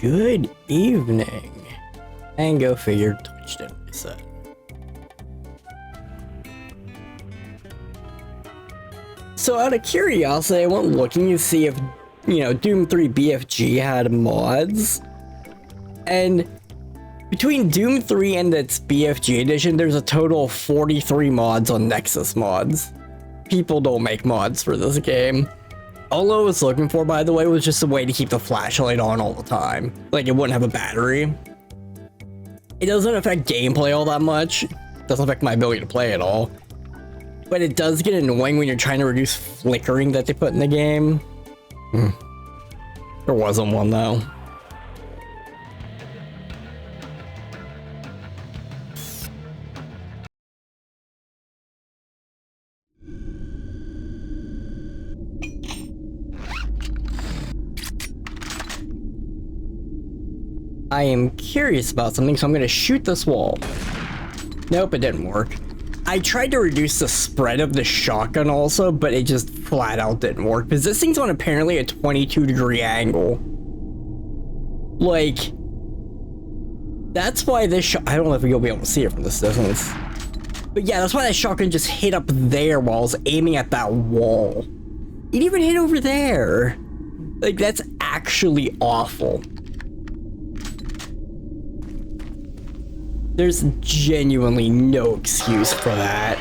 Good evening. And go figure, Twitch didn't reset. So out of curiosity, I went looking to see if, Doom 3 BFG had mods. And between Doom 3 and its BFG edition, there's a total of 43 mods on Nexus Mods. People don't make mods for this game. All I was looking for, by the way, was just a way to keep the flashlight on all the time. Like, it wouldn't have a battery. It doesn't affect gameplay all that much. It doesn't affect my ability to play at all. But it does get annoying when you're trying to reduce flickering that they put in the game. There wasn't one, though. I am curious about something, so I'm gonna shoot this wall. Nope, it didn't work. I tried to reduce the spread of the shotgun also, but it just flat out didn't work, because this thing's on apparently a 22-degree angle. Like, that's why this shot, I don't know if you'll be able to see it from this distance. But yeah, that's why that shotgun just hit up there while I was aiming at that wall. It even hit over there. Like, that's actually awful. There's genuinely no excuse for that.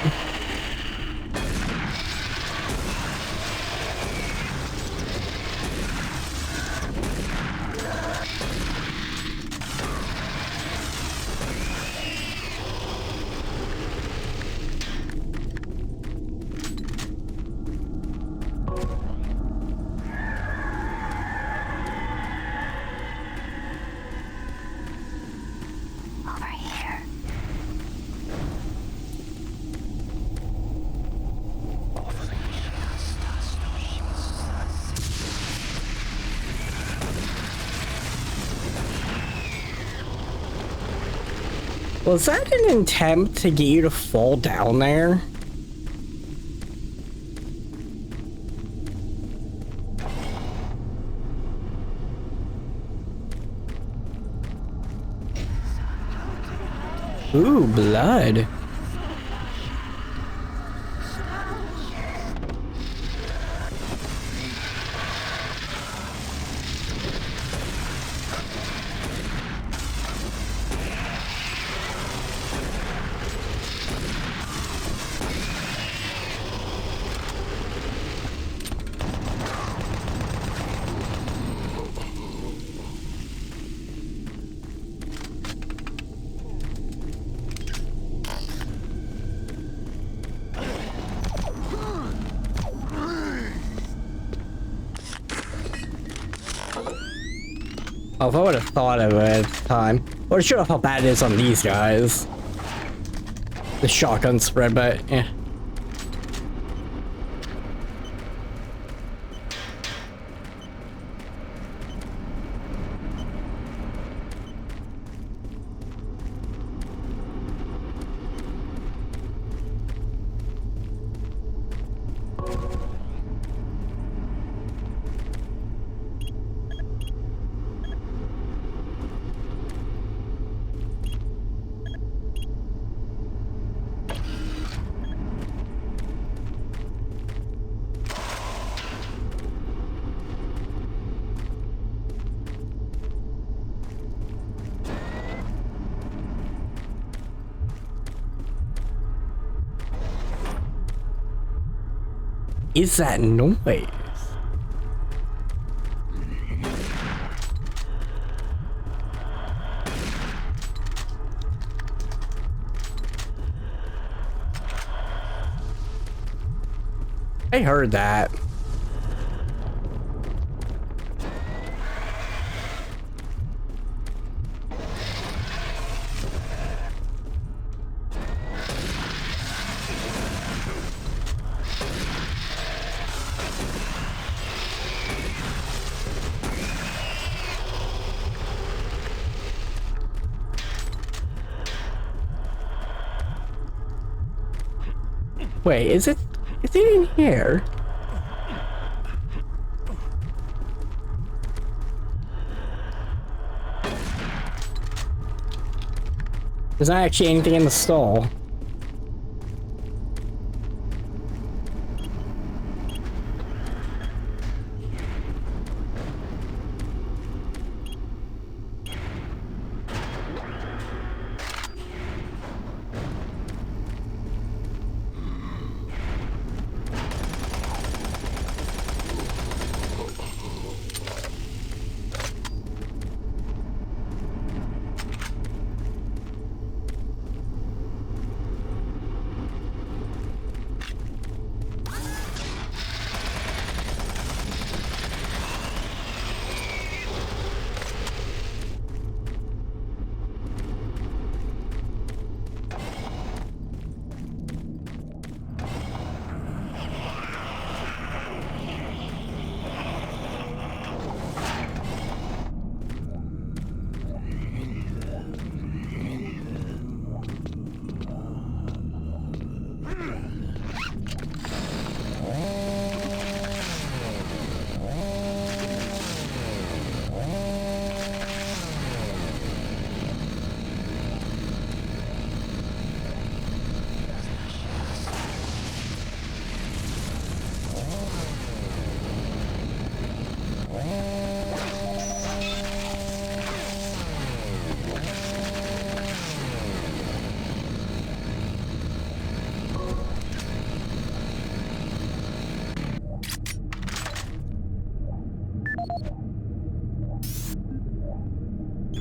Was that an attempt to get you to fall down there? Ooh, blood. Oh, if I would have thought of it at the time, I would have showed off how bad it is on these guys. The shotgun spread, but yeah. Is that noise? I heard that. Wait, is it in here? There's not actually anything in the stall.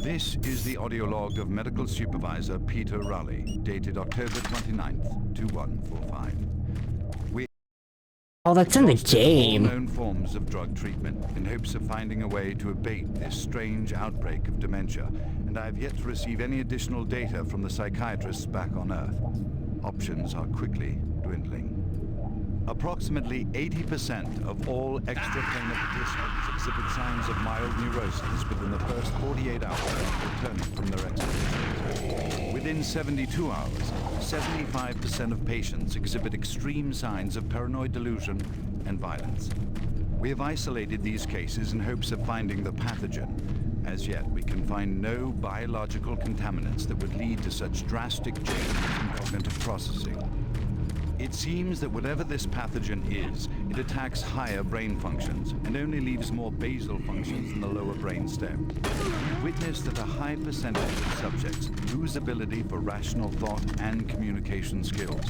This is the audio log of Medical Supervisor Peter Raleigh, dated October 29th, 2145. Oh, that's in the Exhausted all game. known forms of drug treatment in hopes of finding a way to abate this strange outbreak of dementia, and I have yet to receive any additional data from the psychiatrists back on Earth. Options are quickly dwindling. Approximately 80% of all extraplanar participants exhibit signs of mild neurosis within the first 48 hours after returning from their expeditions. Within 72 hours, 75% of patients exhibit extreme signs of paranoid delusion and violence. We have isolated these cases in hopes of finding the pathogen. As yet, we can find no biological contaminants that would lead to such drastic changes in cognitive processing. It seems that whatever this pathogen is, it attacks higher brain functions and only leaves more basal functions in the lower brain stem. We witnessed that a high percentage of subjects lose ability for rational thought and communication skills,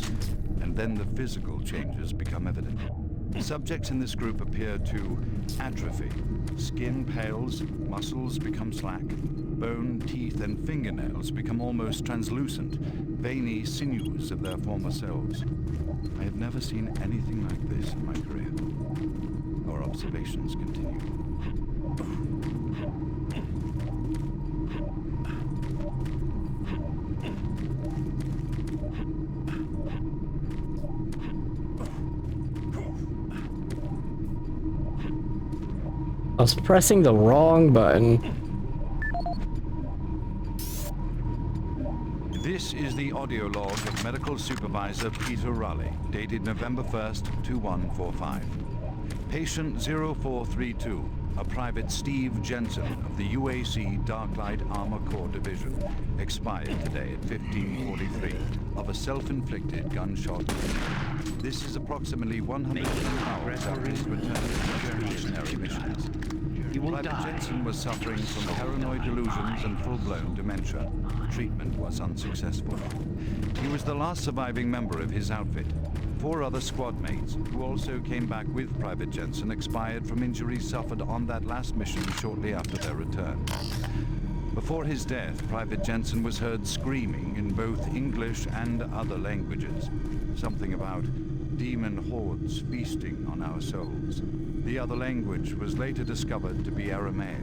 and then the physical changes become evident. Subjects in this group appear to atrophy. Skin pales, muscles become slack, bone, teeth, and fingernails become almost translucent, veiny sinews of their former selves. I have never seen anything like this in my career. Our observations continue. I was pressing the wrong button. This is the audio log of Medical Supervisor Peter Raleigh, dated November 1st, 2145. Patient 0432, a Private Steve Jensen of the UAC Darklight Armor Corps Division, expired today at 15:43 of a self-inflicted gunshot wound. This is approximately 102 hours after his return from expeditionary missions. Private Jensen was suffering from paranoid delusions and full-blown dementia. Treatment was unsuccessful. He was the last surviving member of his outfit. 4 other squad mates, who also came back with Private Jensen, expired from injuries suffered on that last mission shortly after their return. Before his death, Private Jensen was heard screaming in both English and other languages. Something about demon hordes feasting on our souls. The other language was later discovered to be Aramaic.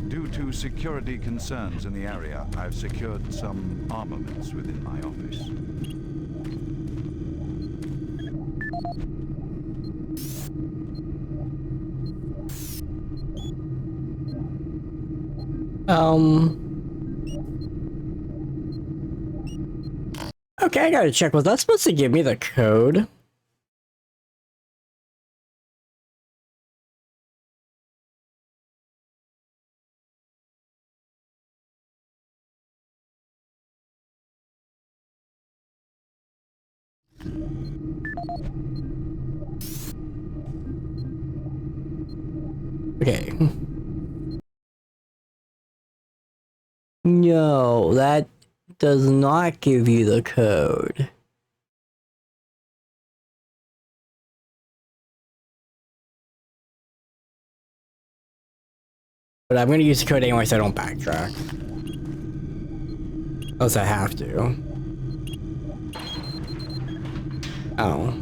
Due to security concerns in the area, I've secured some armaments within my office. Okay, I gotta check. Was that supposed to give me the code? Okay. No, that does not give you the code. But I'm gonna use the code anyway so I don't backtrack. Unless I have to. Oh.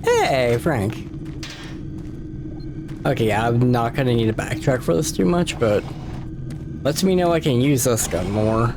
Hey, Frank. Okay, yeah, I'm not gonna need to backtrack for this too much, but lets me know I can use this gun more.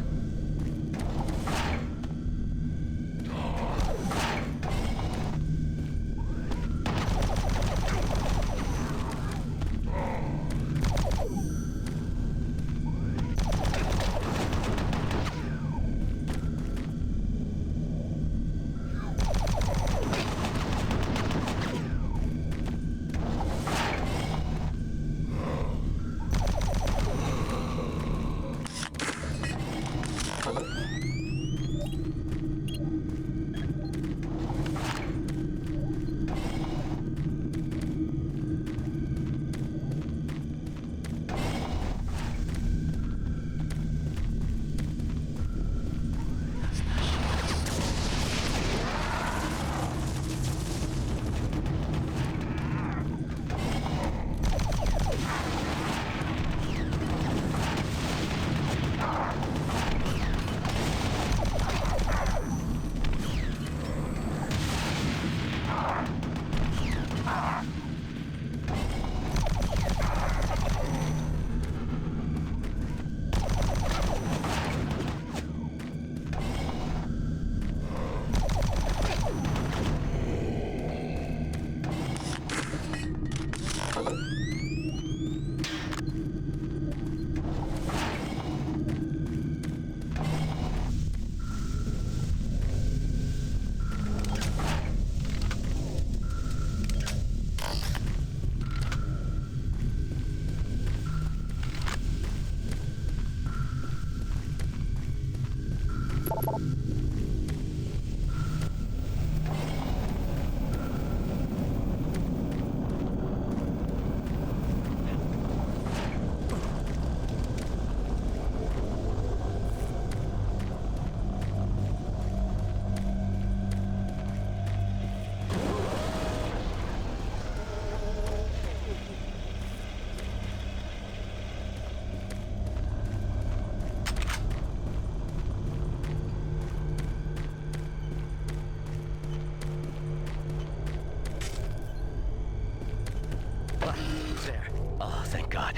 There. Oh, thank God.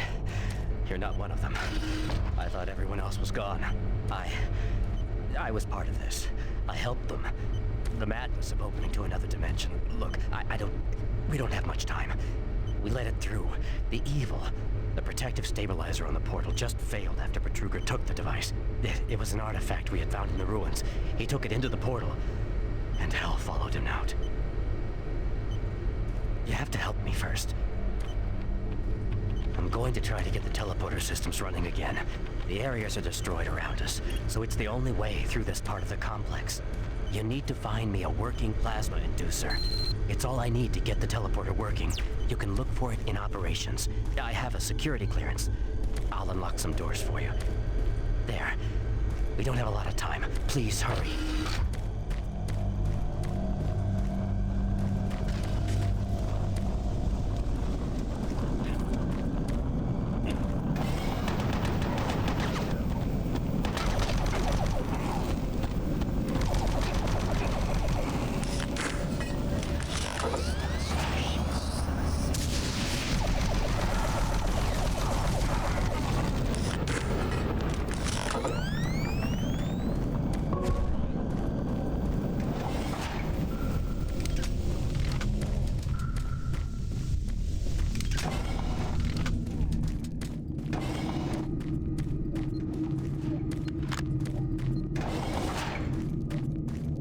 You're not one of them. I thought everyone else was gone. I was part of this. I helped them. The madness of opening to another dimension. Look, we don't have much time. We let it through. The evil, the protective stabilizer on the portal just failed after Betruger took the device. It was an artifact we had found in the ruins. He took it into the portal, and hell followed him out. You have to help me first. I'm going to try to get the teleporter systems running again. The areas are destroyed around us, so it's the only way through this part of the complex. You need to find me a working plasma inducer. It's all I need to get the teleporter working. You can look for it in operations. I have a security clearance. I'll unlock some doors for you. There. We don't have a lot of time. Please hurry.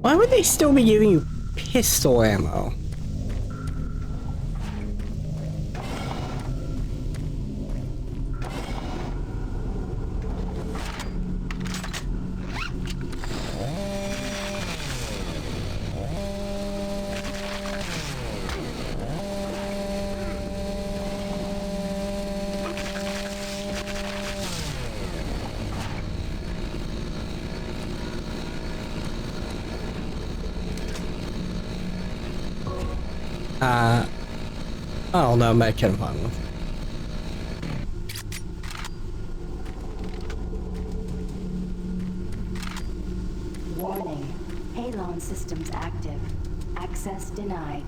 Why would they still be giving you pistol ammo? I don't know, make it fun. Warning. Halon systems active. Access denied.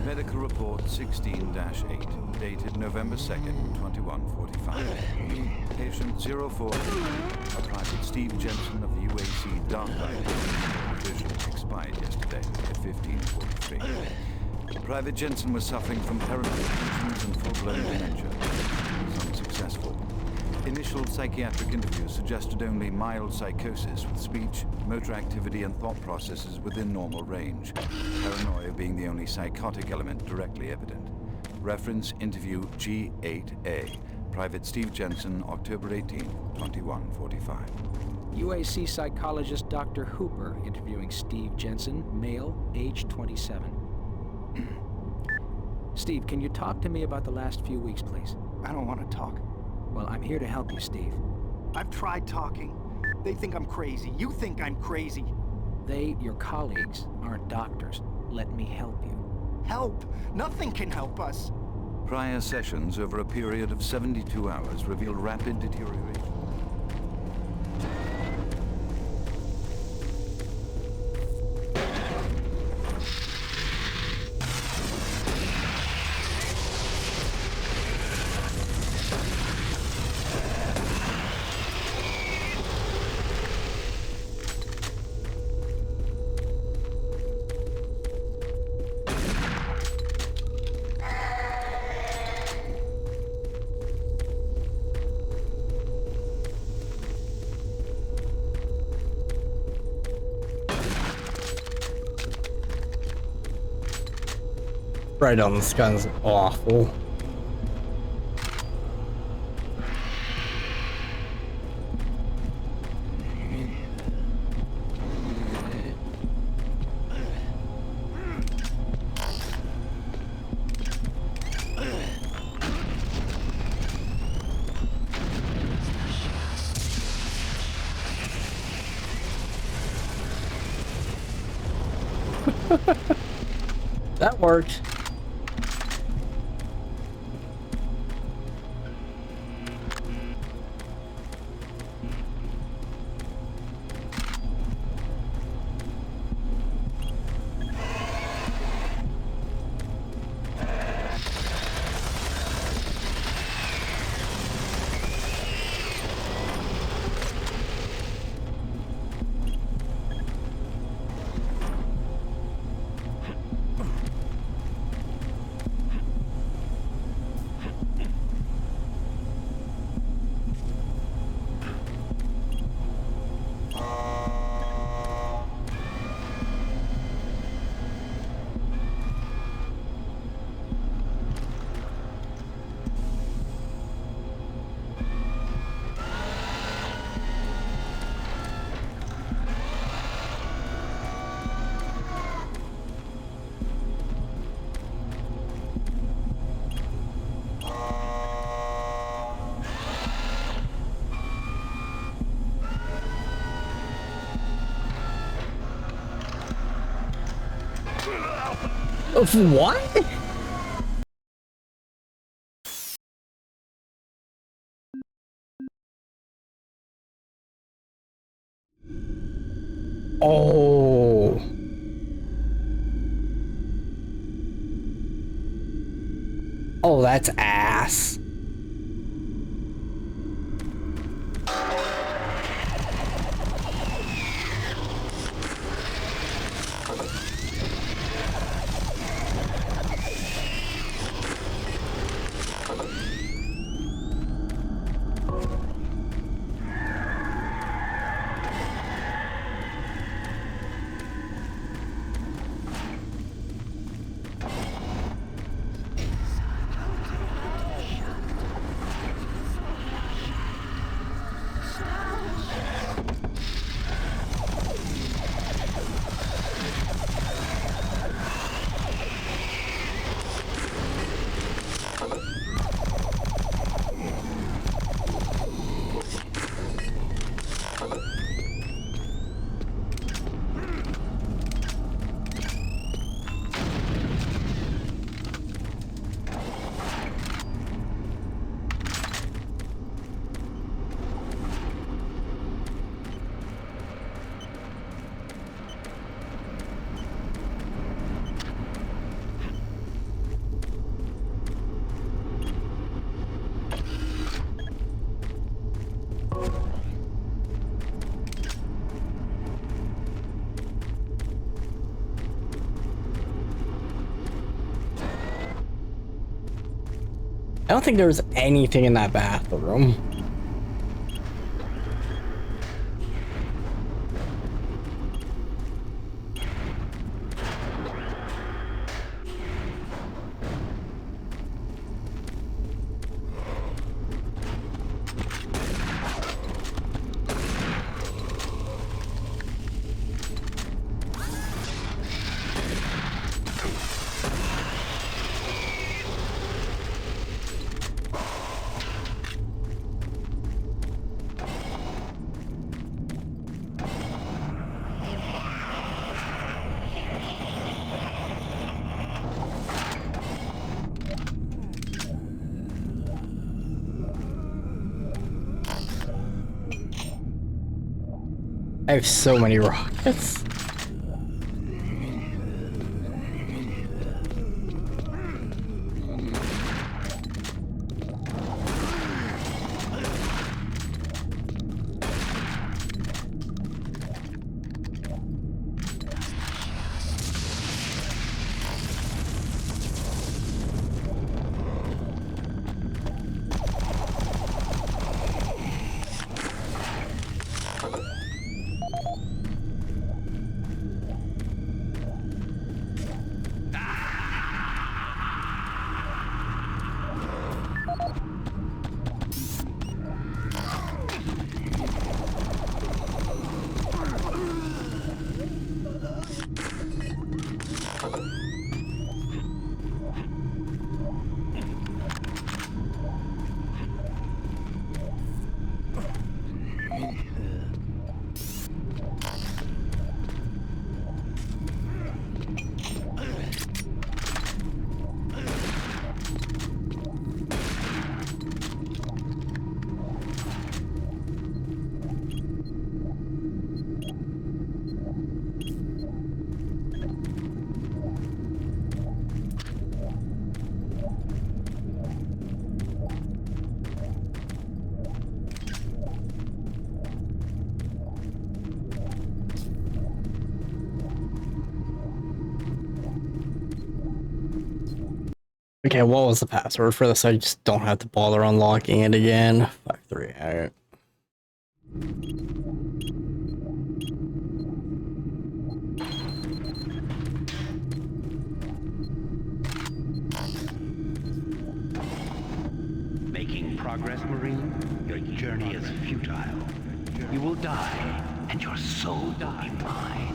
Medical report 16-8, dated November 2nd, 2145. Patient 04, a Private Steve Jensen of the UAC Dark Knight division, expired yesterday at 15:43. Private Jensen was suffering from paranoid delusions and full-blown dementia. He was unsuccessful. Initial psychiatric interviews suggested only mild psychosis with speech, motor activity, and thought processes within normal range. Paranoia being the only psychotic element directly evident. Reference interview G8A. Private Steve Jensen, October 18, 2145. UAC psychologist Dr. Hooper interviewing Steve Jensen, male, age 27. Steve, can you talk to me about the last few weeks, please? I don't want to talk. Well, I'm here to help you, Steve. I've tried talking. They think I'm crazy. You think I'm crazy. They, your colleagues, aren't doctors. Let me help you. Help! Nothing can help us. Prior sessions over a period of 72 hours revealed rapid deterioration. Right on, this gun's awful. That worked. Of what? Oh. Oh, that's ass. I don't think there was anything in that bathroom. I have so many rockets. Okay, what was the password for this? I just don't have to bother unlocking it again. 53. Alright. Making progress, Marine? Your journey is futile. You will die, and your soul will be mine.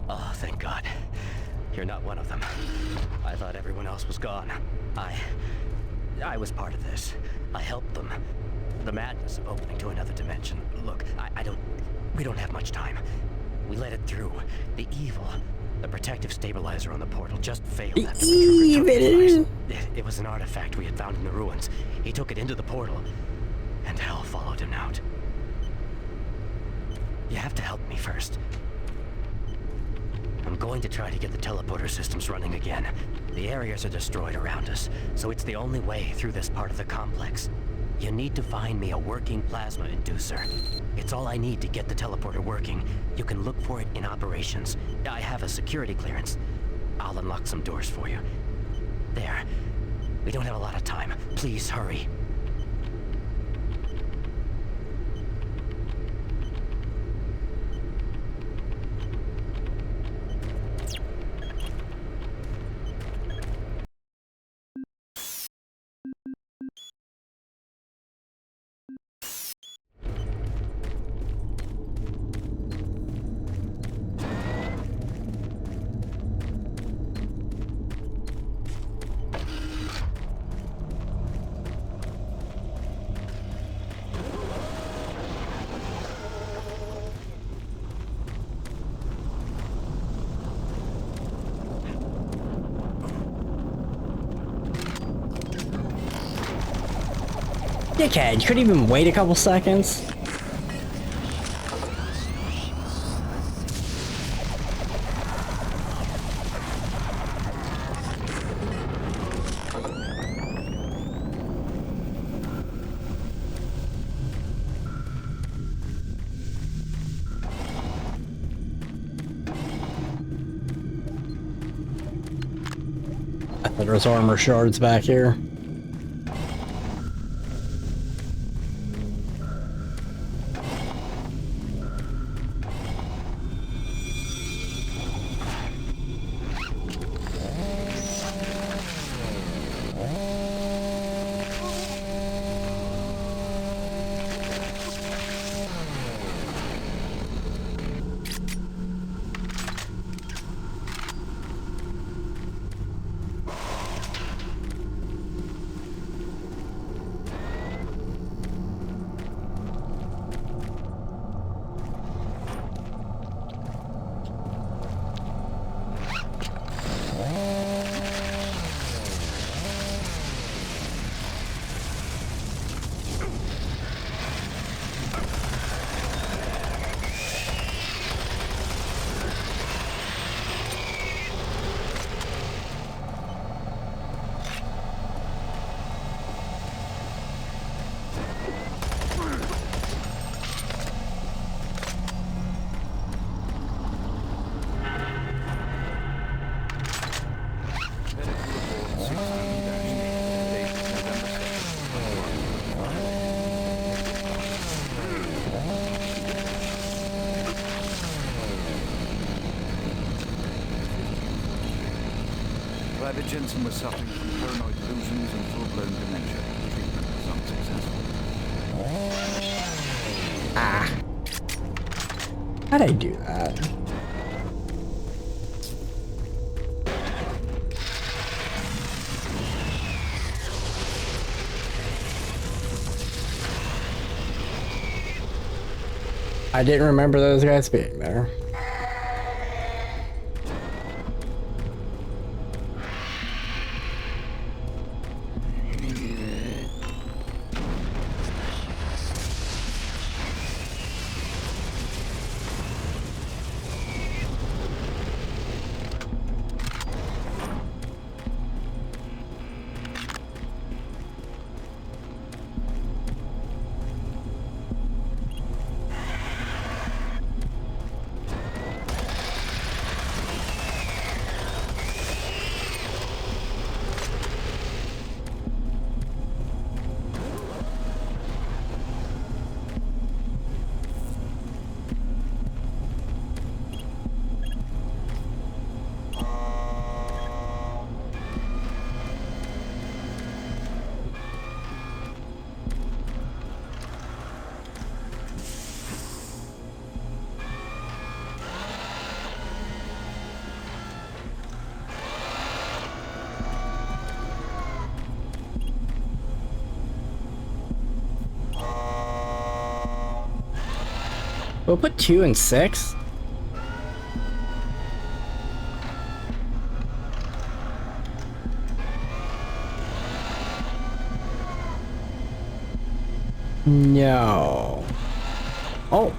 Oh, thank God. You're not one of them. I thought everyone else was gone. I was part of this. I helped them. The madness of opening to another dimension. Look, we don't have much time. We let it through. The evil, the protective stabilizer on the portal just failed after Cooper took it. It was an artifact we had found in the ruins. He took it into the portal, and hell followed him out. You have to help me first. I'm going to try to get the teleporter systems running again. The areas are destroyed around us, so it's the only way through this part of the complex. You need to find me a working plasma inducer. It's all I need to get the teleporter working. You can look for it in operations. I have a security clearance. I'll unlock some doors for you. There. We don't have a lot of time. Please hurry. Dickhead, you couldn't even wait a couple seconds? I thought there was armor shards back here. Private Jensen was suffering from paranoid delusions and full-blown dementia. Treatment was unsuccessful. Ah. How'd I do that? I didn't remember those guys being there. We'll put 2 and 6. No. Oh.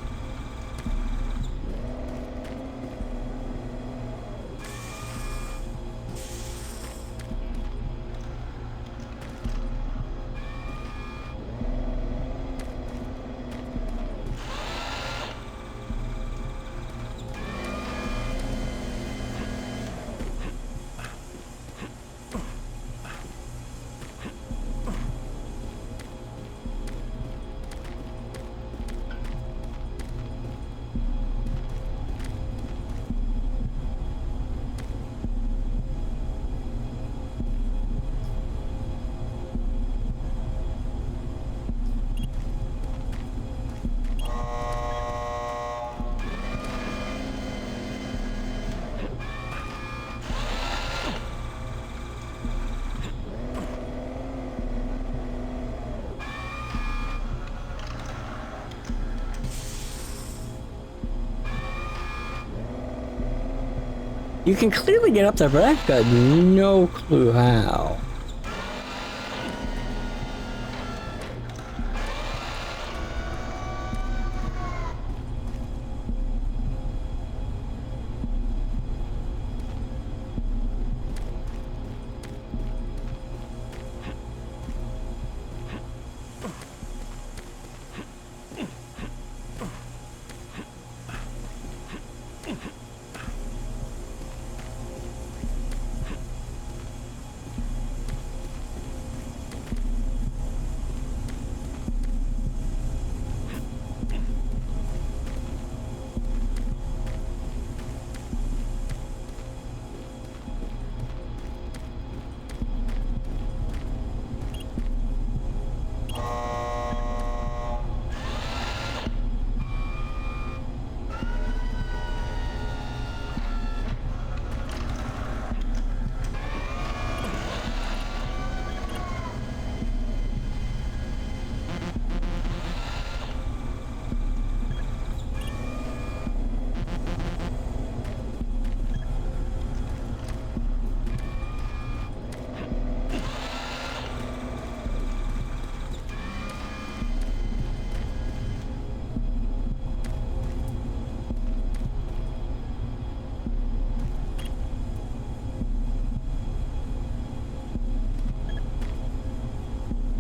You can clearly get up there, but I've got no clue how.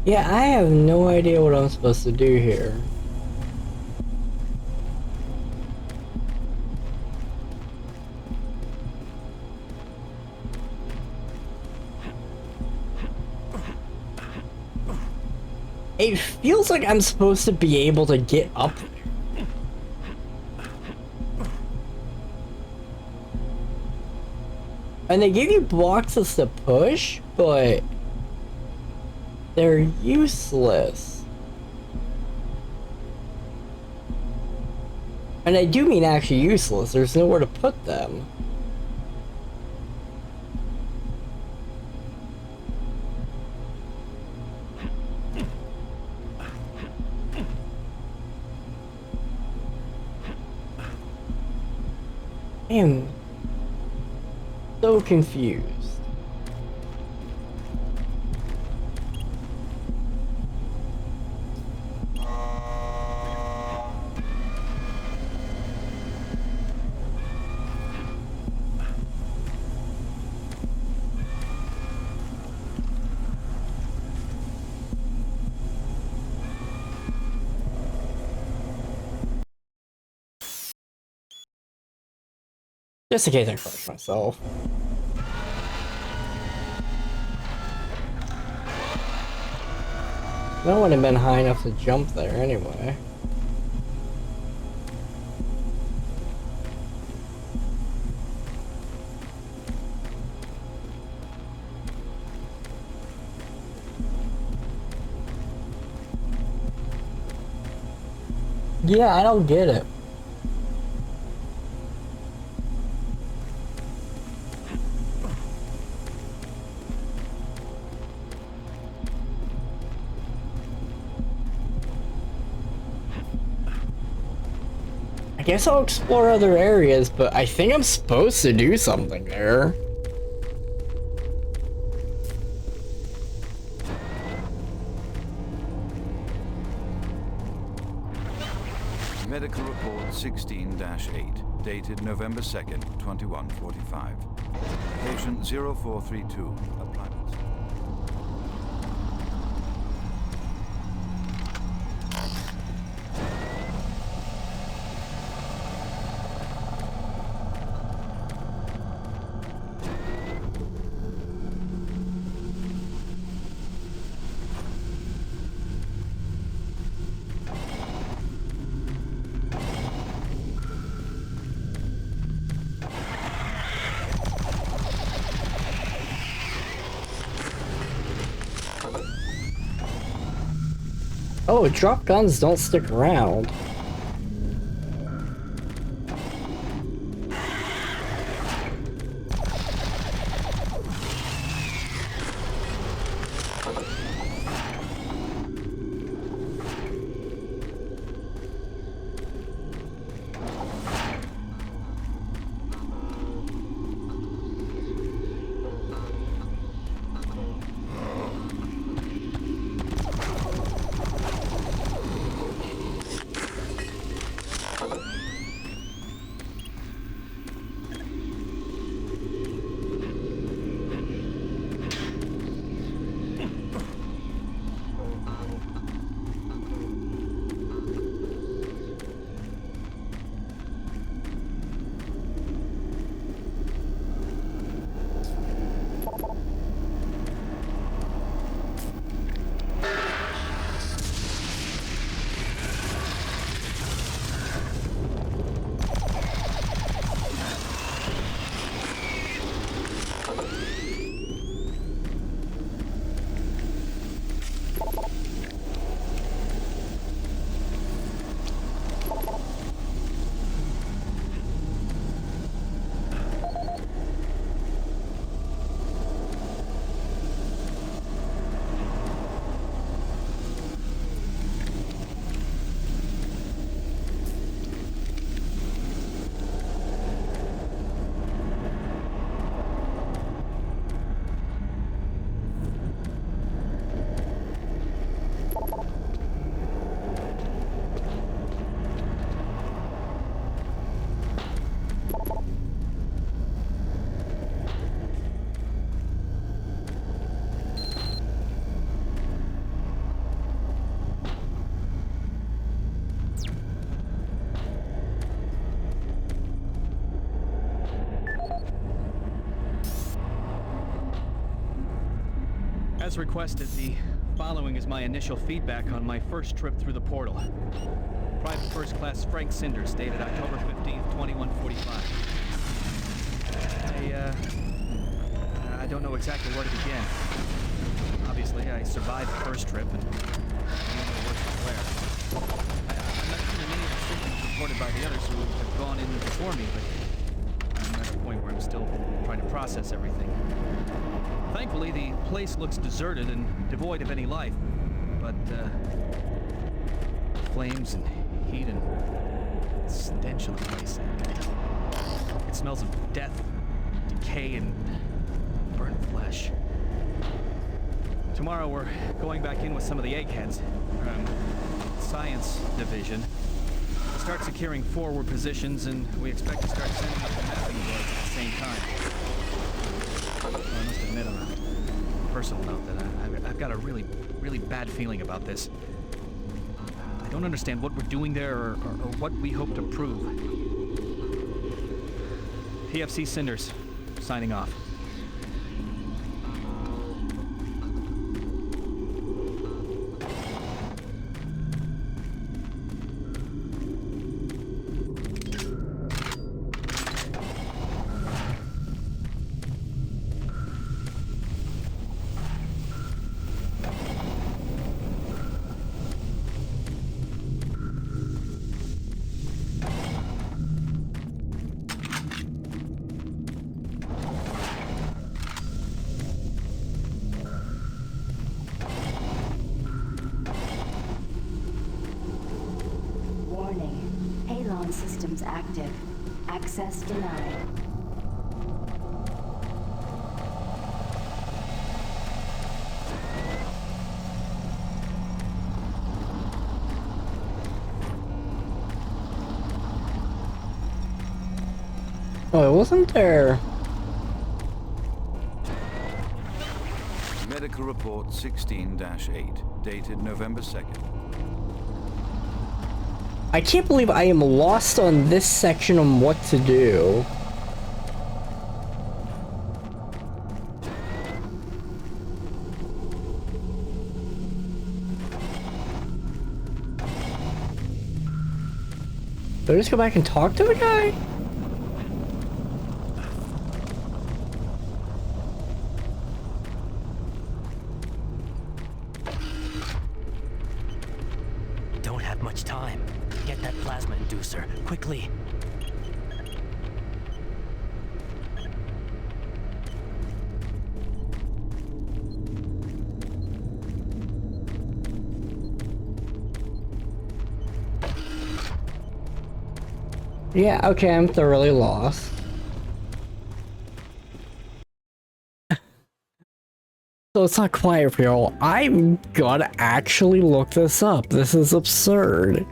Yeah, I have no idea what I'm supposed to do here. It feels like I'm supposed to be able to get up there. And they give you boxes to push, but they're useless. And I do mean actually useless. There's nowhere to put them. I am so confused. Just in case I crush myself. That wouldn't have been high enough to jump there anyway. Yeah, I don't get it. guess I'll explore other areas, but I think I'm supposed to do something there. Medical report 16-8, dated November 2nd, 2145. Patient 0432, a private... Oh, drop guns don't stick around. As requested, the following is my initial feedback on my first trip through the portal. Private First Class Frank Sinders, dated October 15th, 2145. I don't know exactly where to begin. Obviously, I survived the first trip, and I don't know worse than where. I'm not sure many of the symptoms reported by the others who have gone in before me, but I'm at a point where I'm still trying to process everything. Thankfully, the place looks deserted and devoid of any life, but flames and heat and stench of the place. It smells of death, decay, and burnt flesh. Tomorrow we're going back in with some of the eggheads, Science Division. We'll start securing forward positions, and we expect to start sending up the mapping boards at the same time. Well, I must admit on a personal note that I've got a really bad feeling about this. I don't understand what we're doing there or what we hope to prove. PFC Sinders, signing off. Halon systems active. Access denied. Oh, wasn't there? Medical report 16-8, dated November 2nd. I can't believe I am lost on this section on what to do. Did I just go back and talk to the guy? Don't have much time. Get that plasma inducer, quickly. Yeah, okay, I'm thoroughly lost. So it's not quiet for y'all. I'm gonna actually look this up. This is absurd.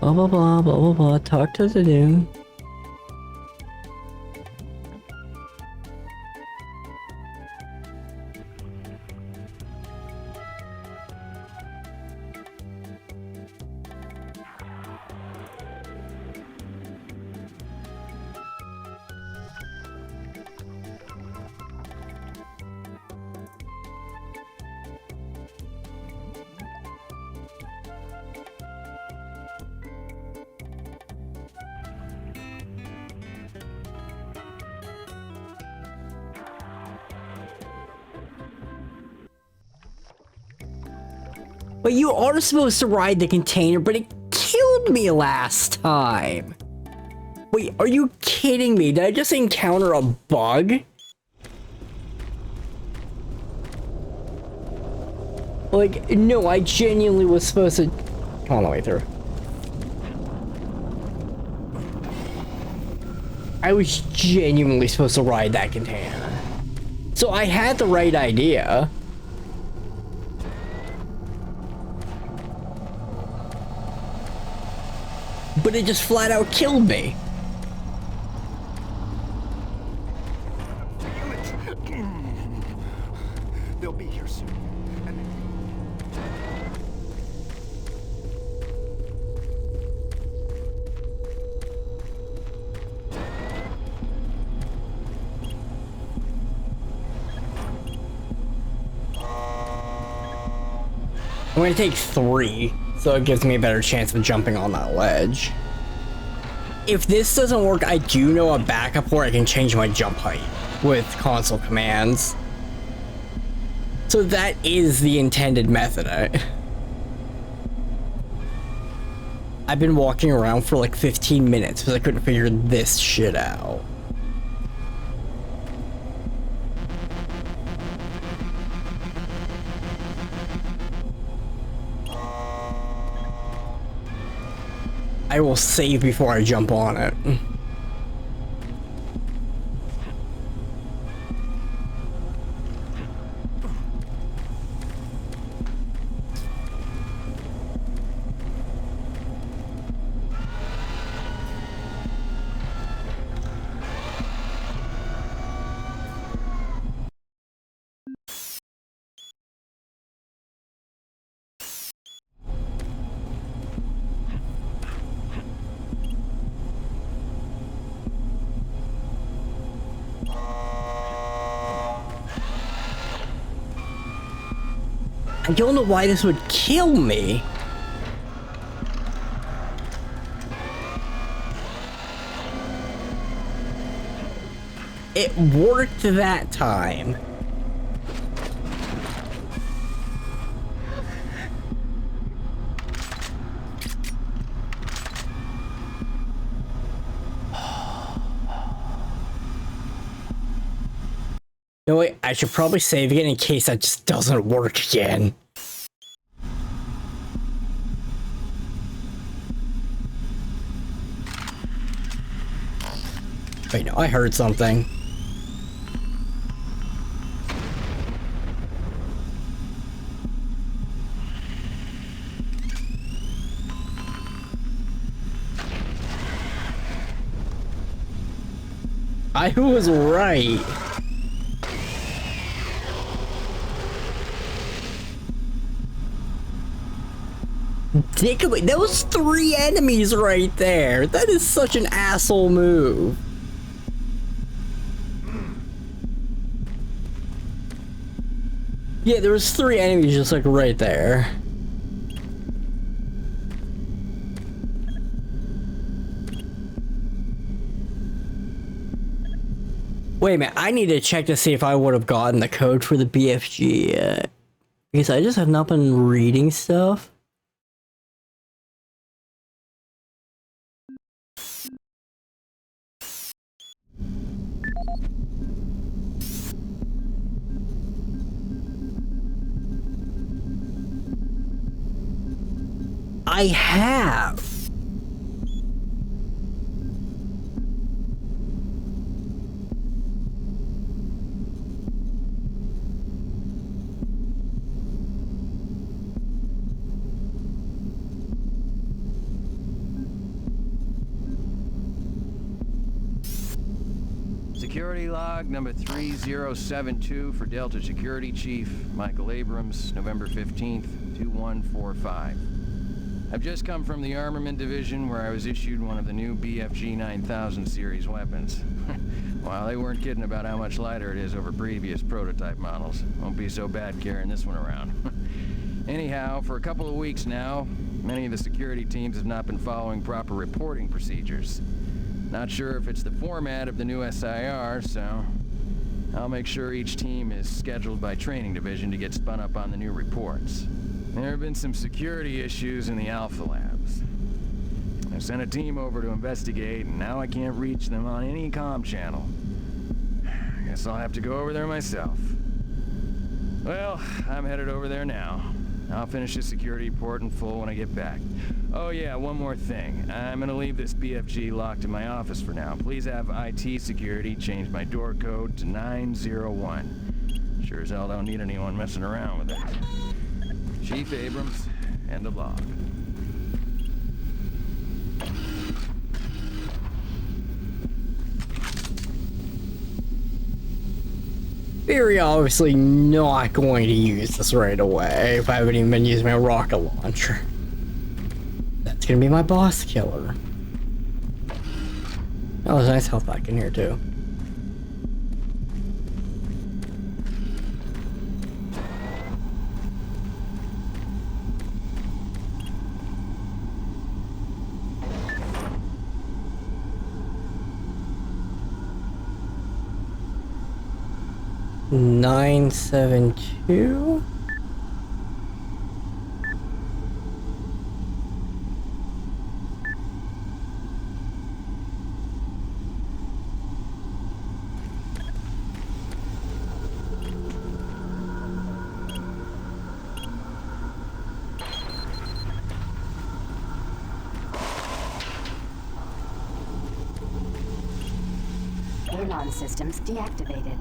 Blah blah blah blah blah blah. Talk to the dude. But you are supposed to ride the container, but it killed me last time. Wait, are you kidding me? Did I just encounter a bug? Like, no, I genuinely was supposed to... Come on the way through. I was genuinely supposed to ride that container. So I had the right idea. But it just flat out killed me. They'll be here soon. I'm gonna take 3, so it gives me a better chance of jumping on that ledge. If this doesn't work, I do know a backup where I can change my jump height with console commands. So that is the intended method. I've been walking around for like 15 minutes because I couldn't figure this shit out. I will save before I jump on it. I don't know why this would kill me. It worked that time. No, wait, I should probably save again in case that just doesn't work again. Wait, no, I heard something. I was right. Dickily, that was 3 enemies right there. That is such an asshole move. Yeah, there was 3 enemies just like right there. Wait a minute, I need to check to see if I would have gotten the code for the BFG yet. Because I just have not been reading stuff. I have. Security log number 3072 for Delta Security Chief Michael Abrams, November 15th, 2145. I've just come from the Armament Division where I was issued one of the new BFG 9000 series weapons. Well, they weren't kidding about how much lighter it is over previous prototype models. Won't be so bad carrying this one around. Anyhow, for a couple of weeks now, many of the security teams have not been following proper reporting procedures. Not sure if it's the format of the new SIR, so I'll make sure each team is scheduled by Training Division to get spun up on the new reports. There have been some security issues in the Alpha Labs. I sent a team over to investigate, and now I can't reach them on any comm channel. Guess I'll have to go over there myself. Well, I'm headed over there now. I'll finish the security report in full when I get back. Oh yeah, one more thing. I'm gonna leave this BFG locked in my office for now. Please have IT security change my door code to 901. Sure as hell don't need anyone messing around with it. Chief Abrams, end of log. Very obviously not going to use this right away if I haven't even been using my rocket launcher. That's gonna be my boss killer. Oh, there's a nice health pack in here too. Nine 7-2. Airlock systems deactivated.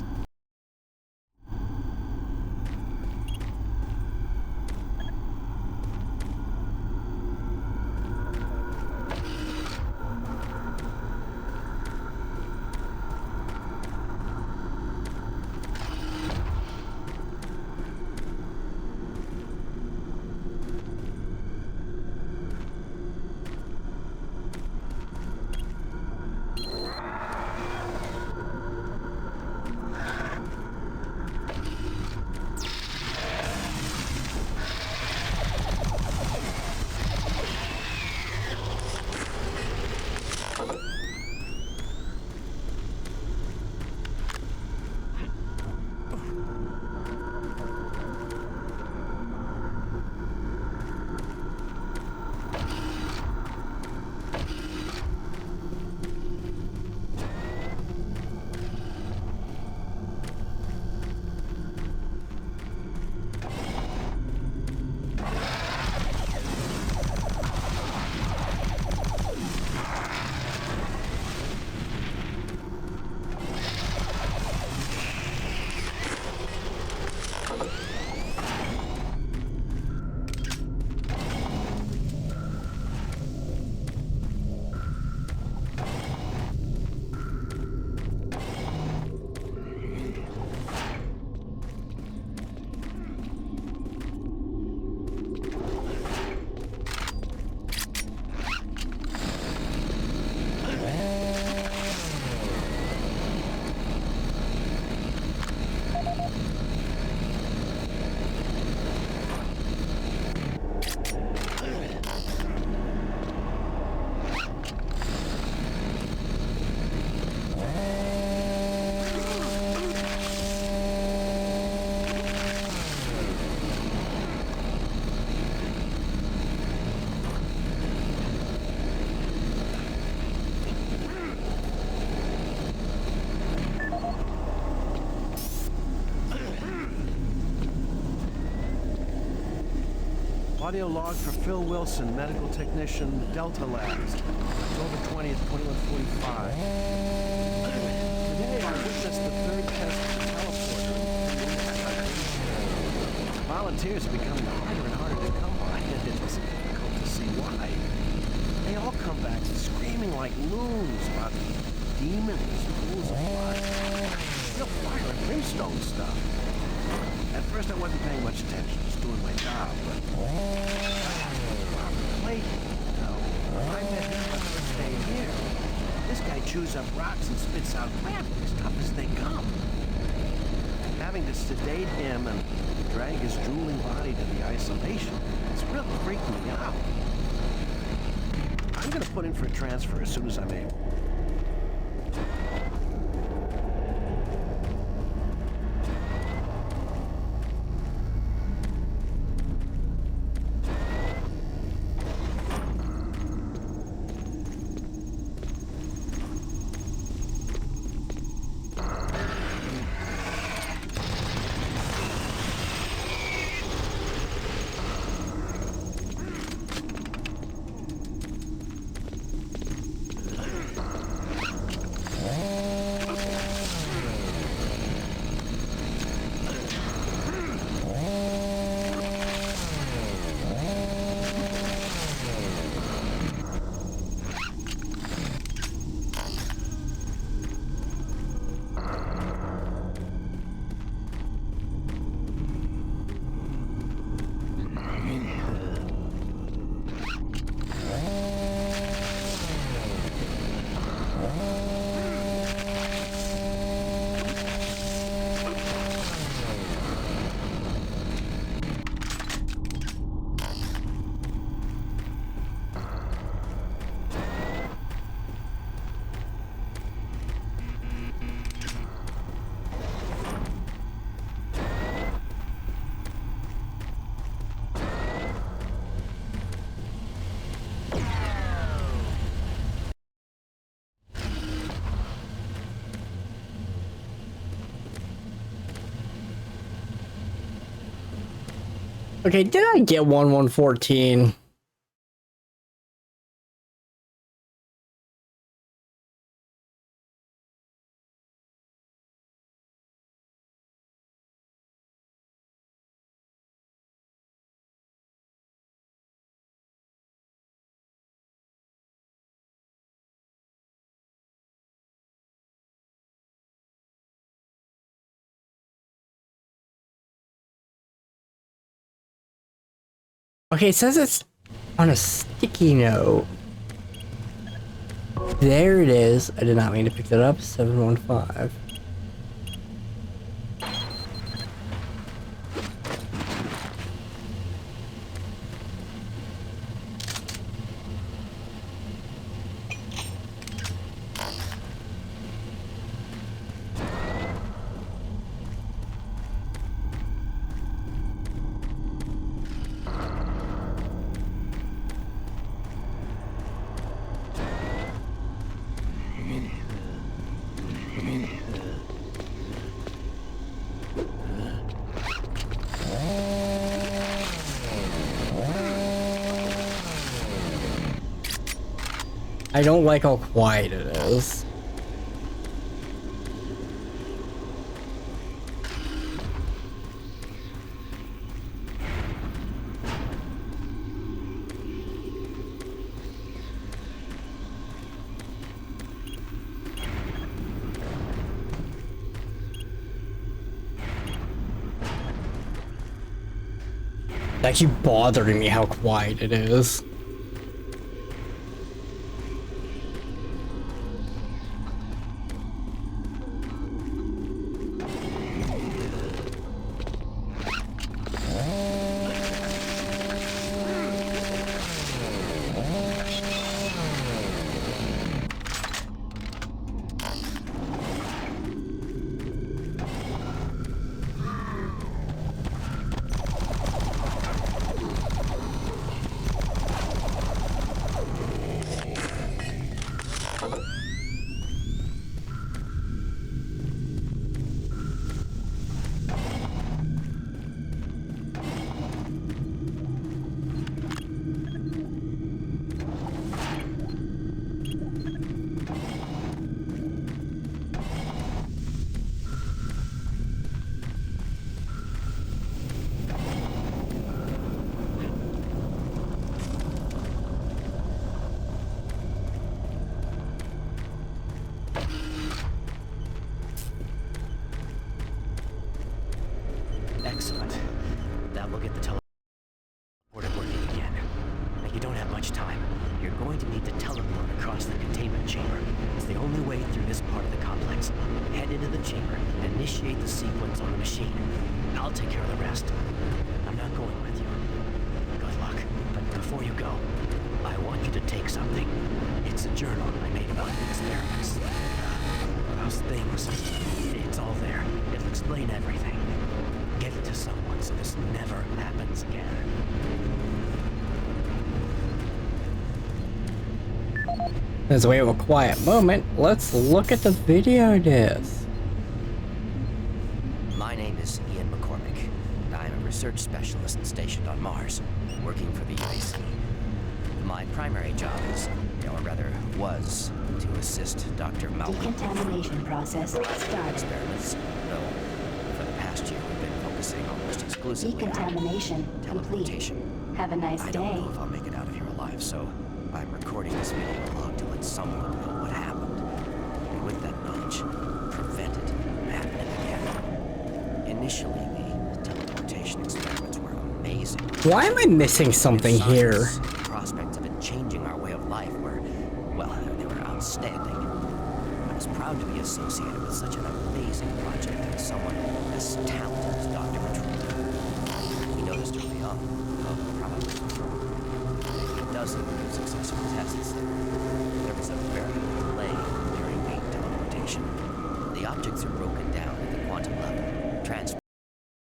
Audio log for Phil Wilson, medical technician, Delta Labs. October 20th, 2145. Today I witnessed the third test of the teleporter. Volunteers are becoming harder and harder to come by, and it is difficult to see why. They all come back screaming like loons about demons, pools of blood. Real fire and brimstone stuff. At first I wasn't paying much attention, just doing my job, but... Robert Clayton, you know, I met him my first day here. This guy chews up rocks and spits out crap as tough as they come. Having to sedate him and drag his drooling body to the isolation, it's really freaking me out. I'm gonna put in for a transfer as soon as I'm able. Okay, did I get 1114? Okay, it says it's on a sticky note. There it is. I did not mean to pick that up. 715. I don't like how quiet it is. It's actually bothering me how quiet it is. That will get the teleporter working again. Now, you don't have much time. You're going to need to teleport across the containment chamber. It's the only way through this part of the complex. Head into the chamber and initiate the sequence on the machine. I'll take care of the rest. I'm not going with you. Good luck. But before you go, I want you to take something. It's a journal I made about the experiments. Those things. It's all there. It'll explain everything. Give it to someone so this never happens again. As we have a quiet moment, let's look at the video disc. My name is Ian McCormick. I'm a research specialist stationed on Mars, working for the UAC. My primary job is, or rather was, to assist Dr. Malcolm. Decontamination process started. Experiments, though for the past year we've been focusing almost exclusively Decontamination on complete. teleportation. Have a nice I day. don't know if I'll make it out of here alive, so I'm recording this video log to let someone know what happened. And with that knowledge, prevent it from happening again. Initially, the teleportation experiments were amazing. Why am I missing something here? The prospects of it changing our way of life were, well, they were outstanding. I was proud to be associated with such an amazing project and someone as talented as Dr. Matrulla. He noticed early on, probably from a dozen successful tests, there was a very delay during the teleportation. The objects are broken down at the quantum level, transferred.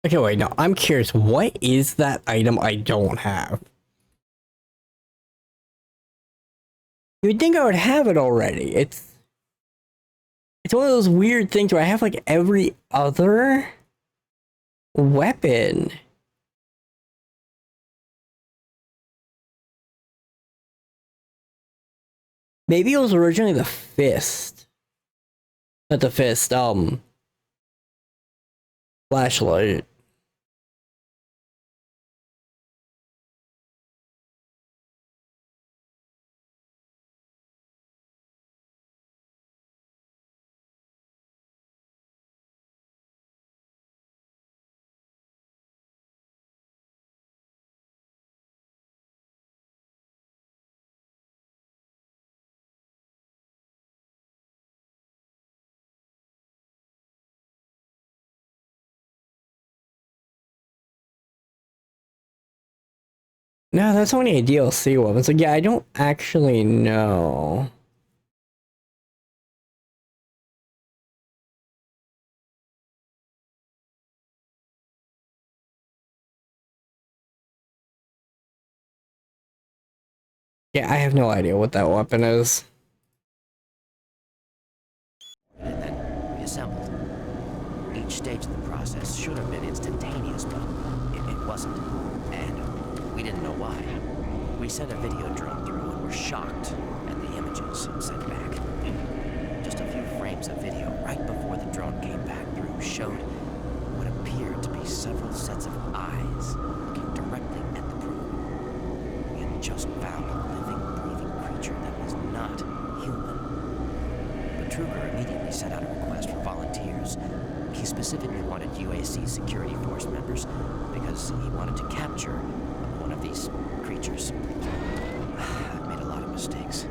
Okay, wait, no, I'm curious. What is that item I don't have? You'd think I would have it already. It's one of those weird things where I have like every other weapon. Maybe it was originally the fist. Not the fist, flashlight. No, that's only a DLC weapon. So yeah, I don't actually know. Yeah, I have no idea what that weapon is. And then reassembled. Each stage of the process should have been instantaneous, but it wasn't. And we didn't know why. We sent a video drone through and were shocked at the images it sent back. Just a few frames of video right before the drone came back through showed what appeared to be several sets of eyes looking directly at the probe. We had just found a living, breathing creature that was not human. Matrulla immediately sent out a request for volunteers. He specifically wanted UAC security force members because he wanted to capture one of these creatures. I've made a lot of mistakes,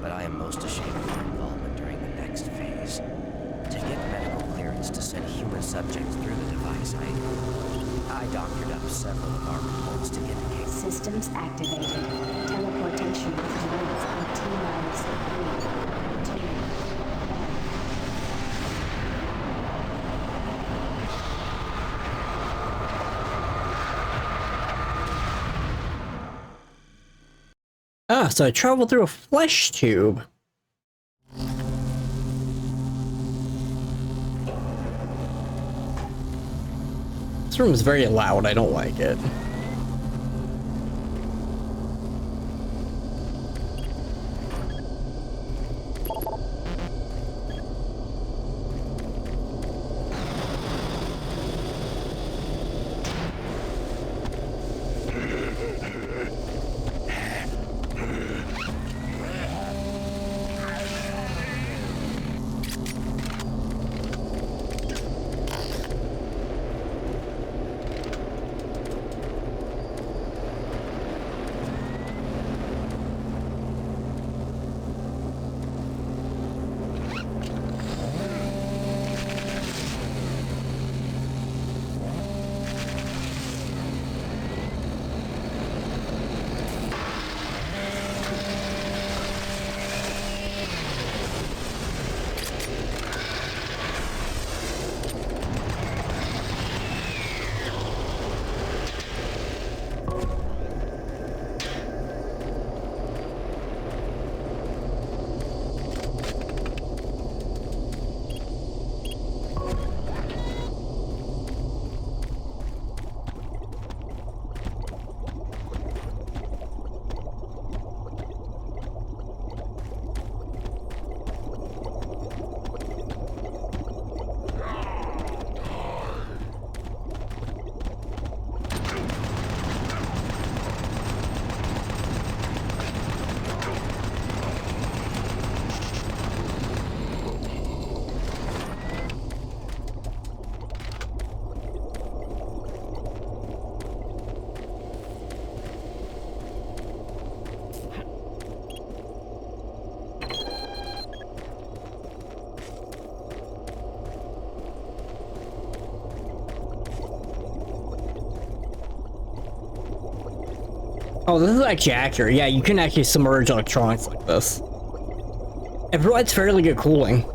but I am most ashamed of my involvement during the next phase. To get medical clearance to send human subjects through the device, I doctored up several of our reports to indicate. Systems activated. Teleportation commence in T-minus 3, 2, 1. Ah, so I traveled through a flesh tube. This room is very loud. I don't like it. Oh, this is actually accurate. Yeah, you can actually submerge electronics like this. It provides fairly good cooling.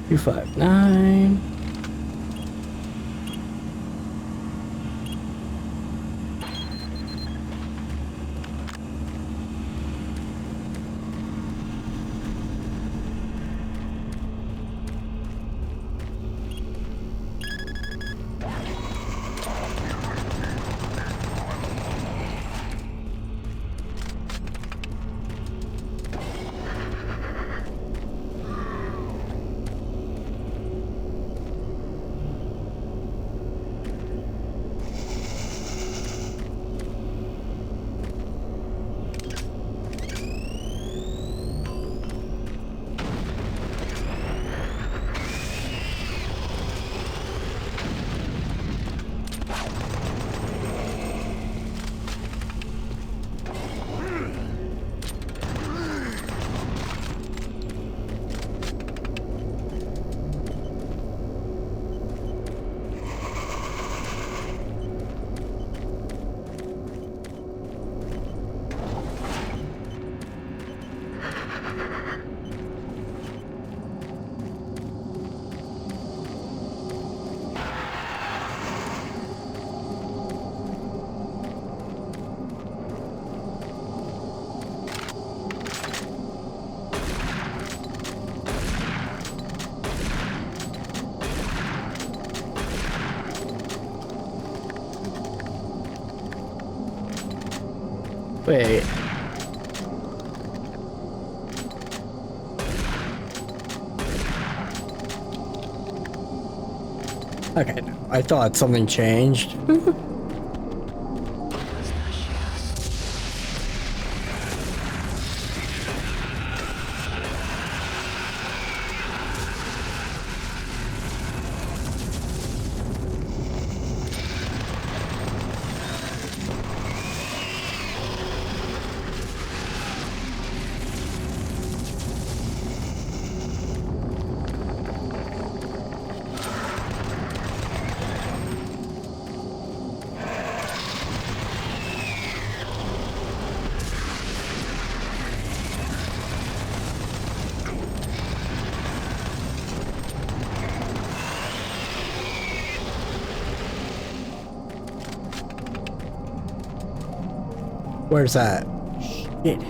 Two, 5, 9. Wait. Okay, I thought something changed. Where's that? Shit.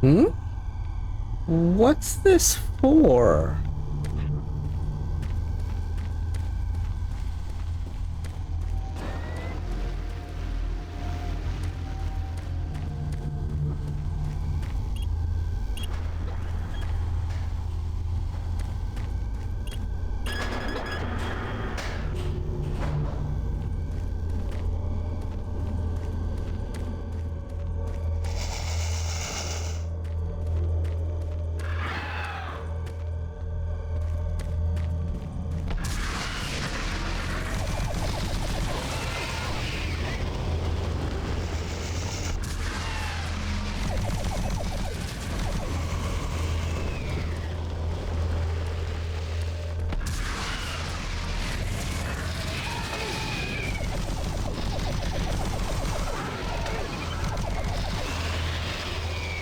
Hmm? What's this for?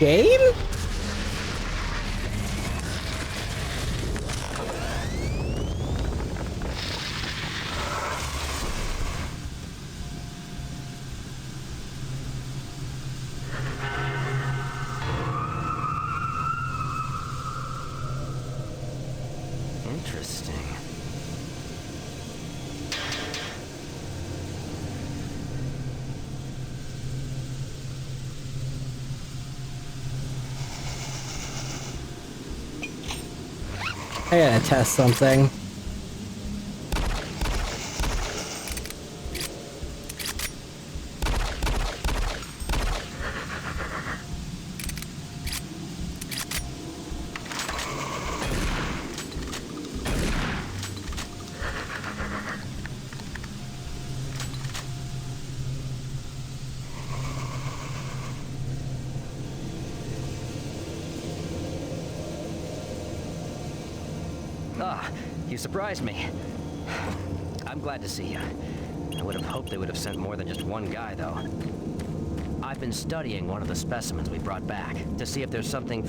Game? Interesting. I gotta test something. Ah, you surprised me. I'm glad to see you. I would have hoped they would have sent more than just one guy, though. I've been studying one of the specimens we brought back to see if there's something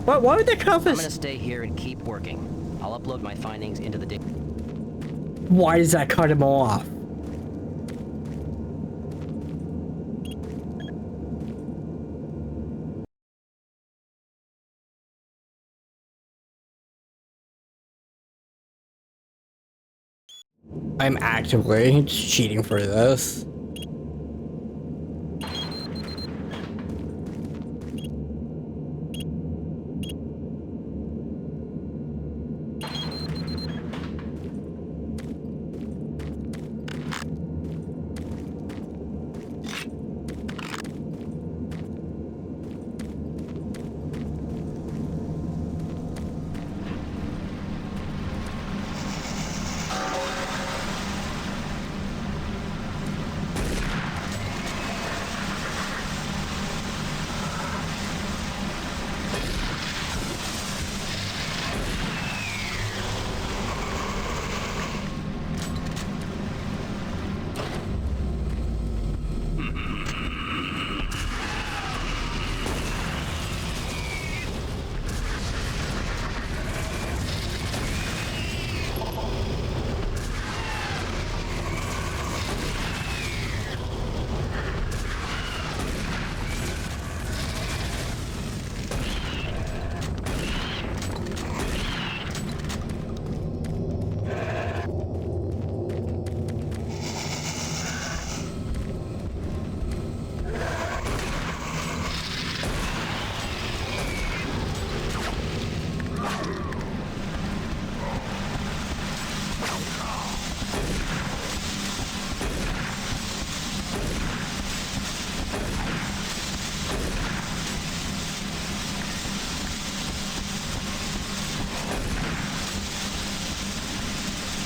What? Why would they cut I'm this? gonna stay here and keep working. I'll upload my findings into the Why does that cut him off? I'm actively cheating for this.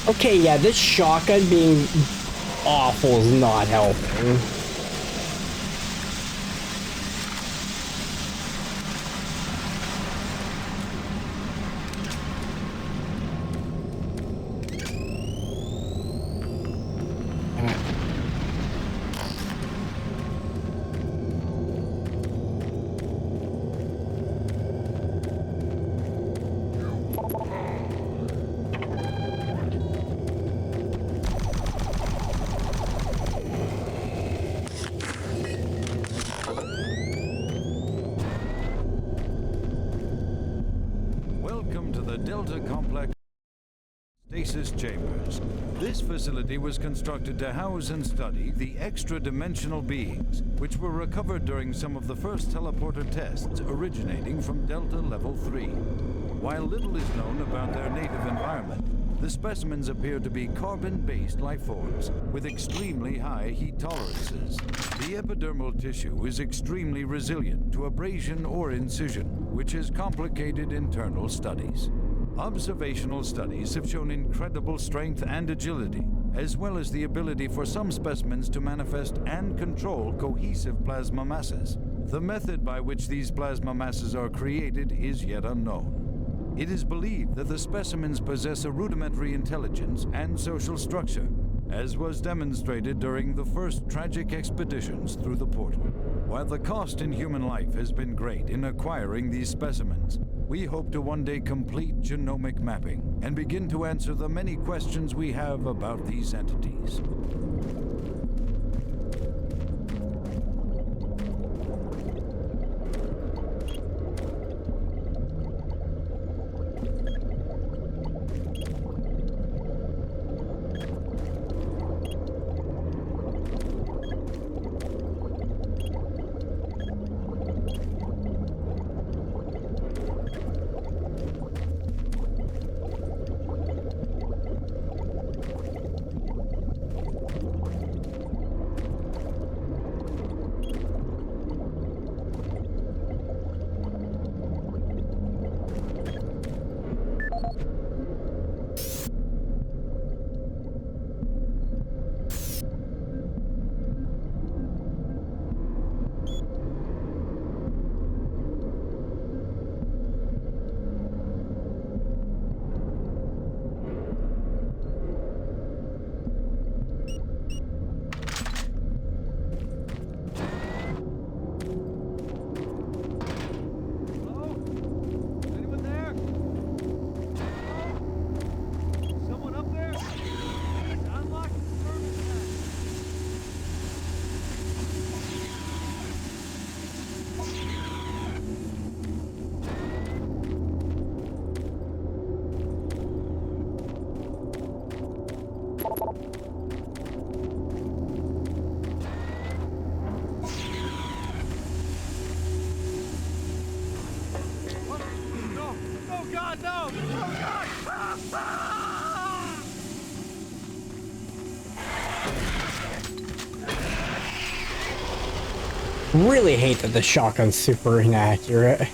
Okay, yeah, this shotgun being awful is not helping. Welcome to the Delta Complex Stasis Chambers. This facility was constructed to house and study the extra-dimensional beings, which were recovered during some of the first teleporter tests originating from Delta Level 3. While little is known about their native environment, the specimens appear to be carbon-based life forms with extremely high heat tolerances. The epidermal tissue is extremely resilient to abrasion or incision, which has complicated internal studies. Observational studies have shown incredible strength and agility, as well as the ability for some specimens to manifest and control cohesive plasma masses. The method by which these plasma masses are created is yet unknown. It is believed that the specimens possess a rudimentary intelligence and social structure, as was demonstrated during the first tragic expeditions through the portal. While the cost in human life has been great in acquiring these specimens, we hope to one day complete genomic mapping and begin to answer the many questions we have about these entities. Really hate that the shotgun's super inaccurate.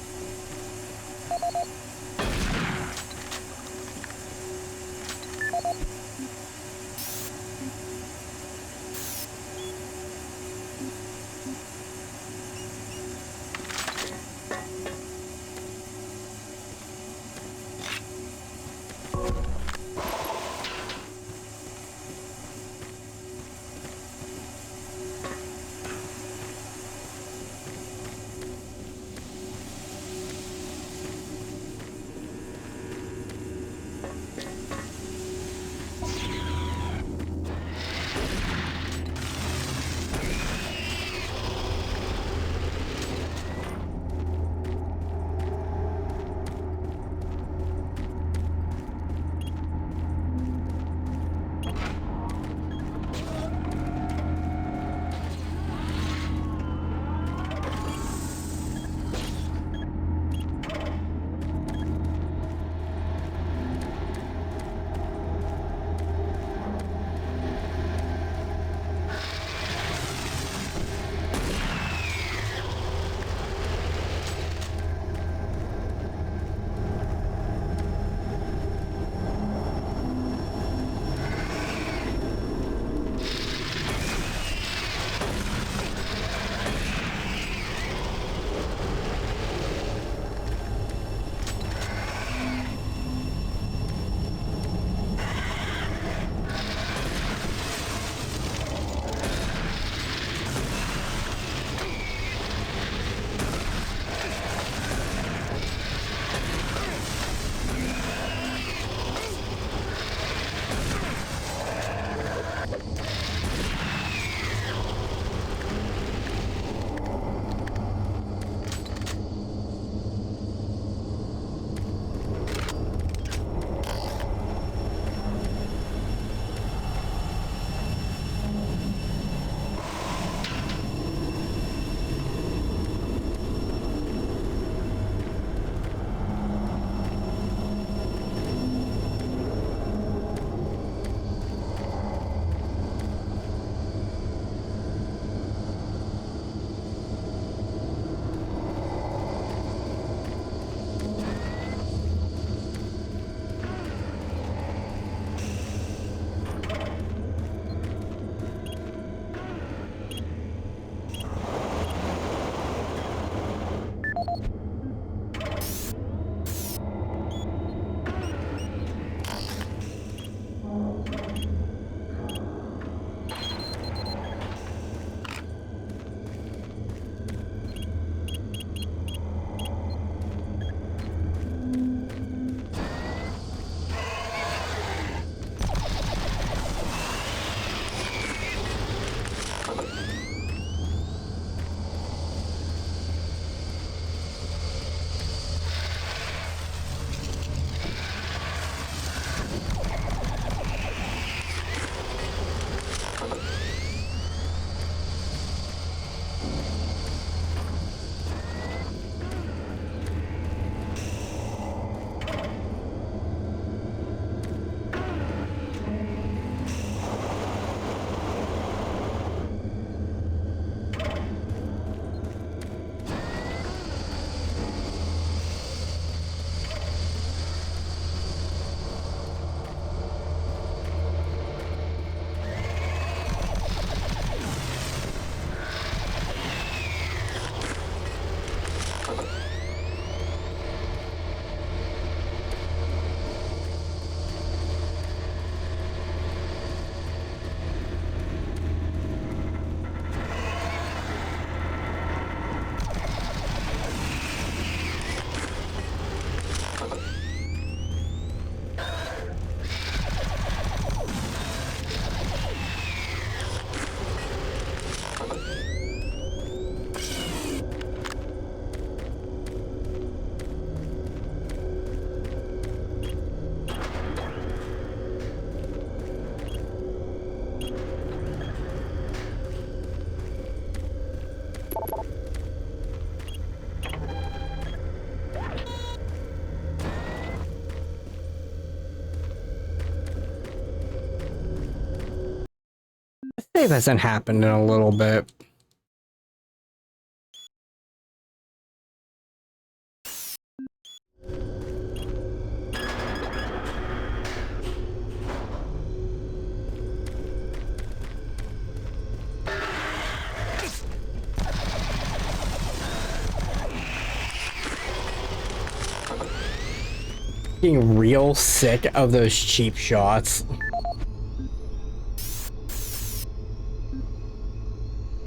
save hasn't happened in a little bit. Getting real sick of those cheap shots.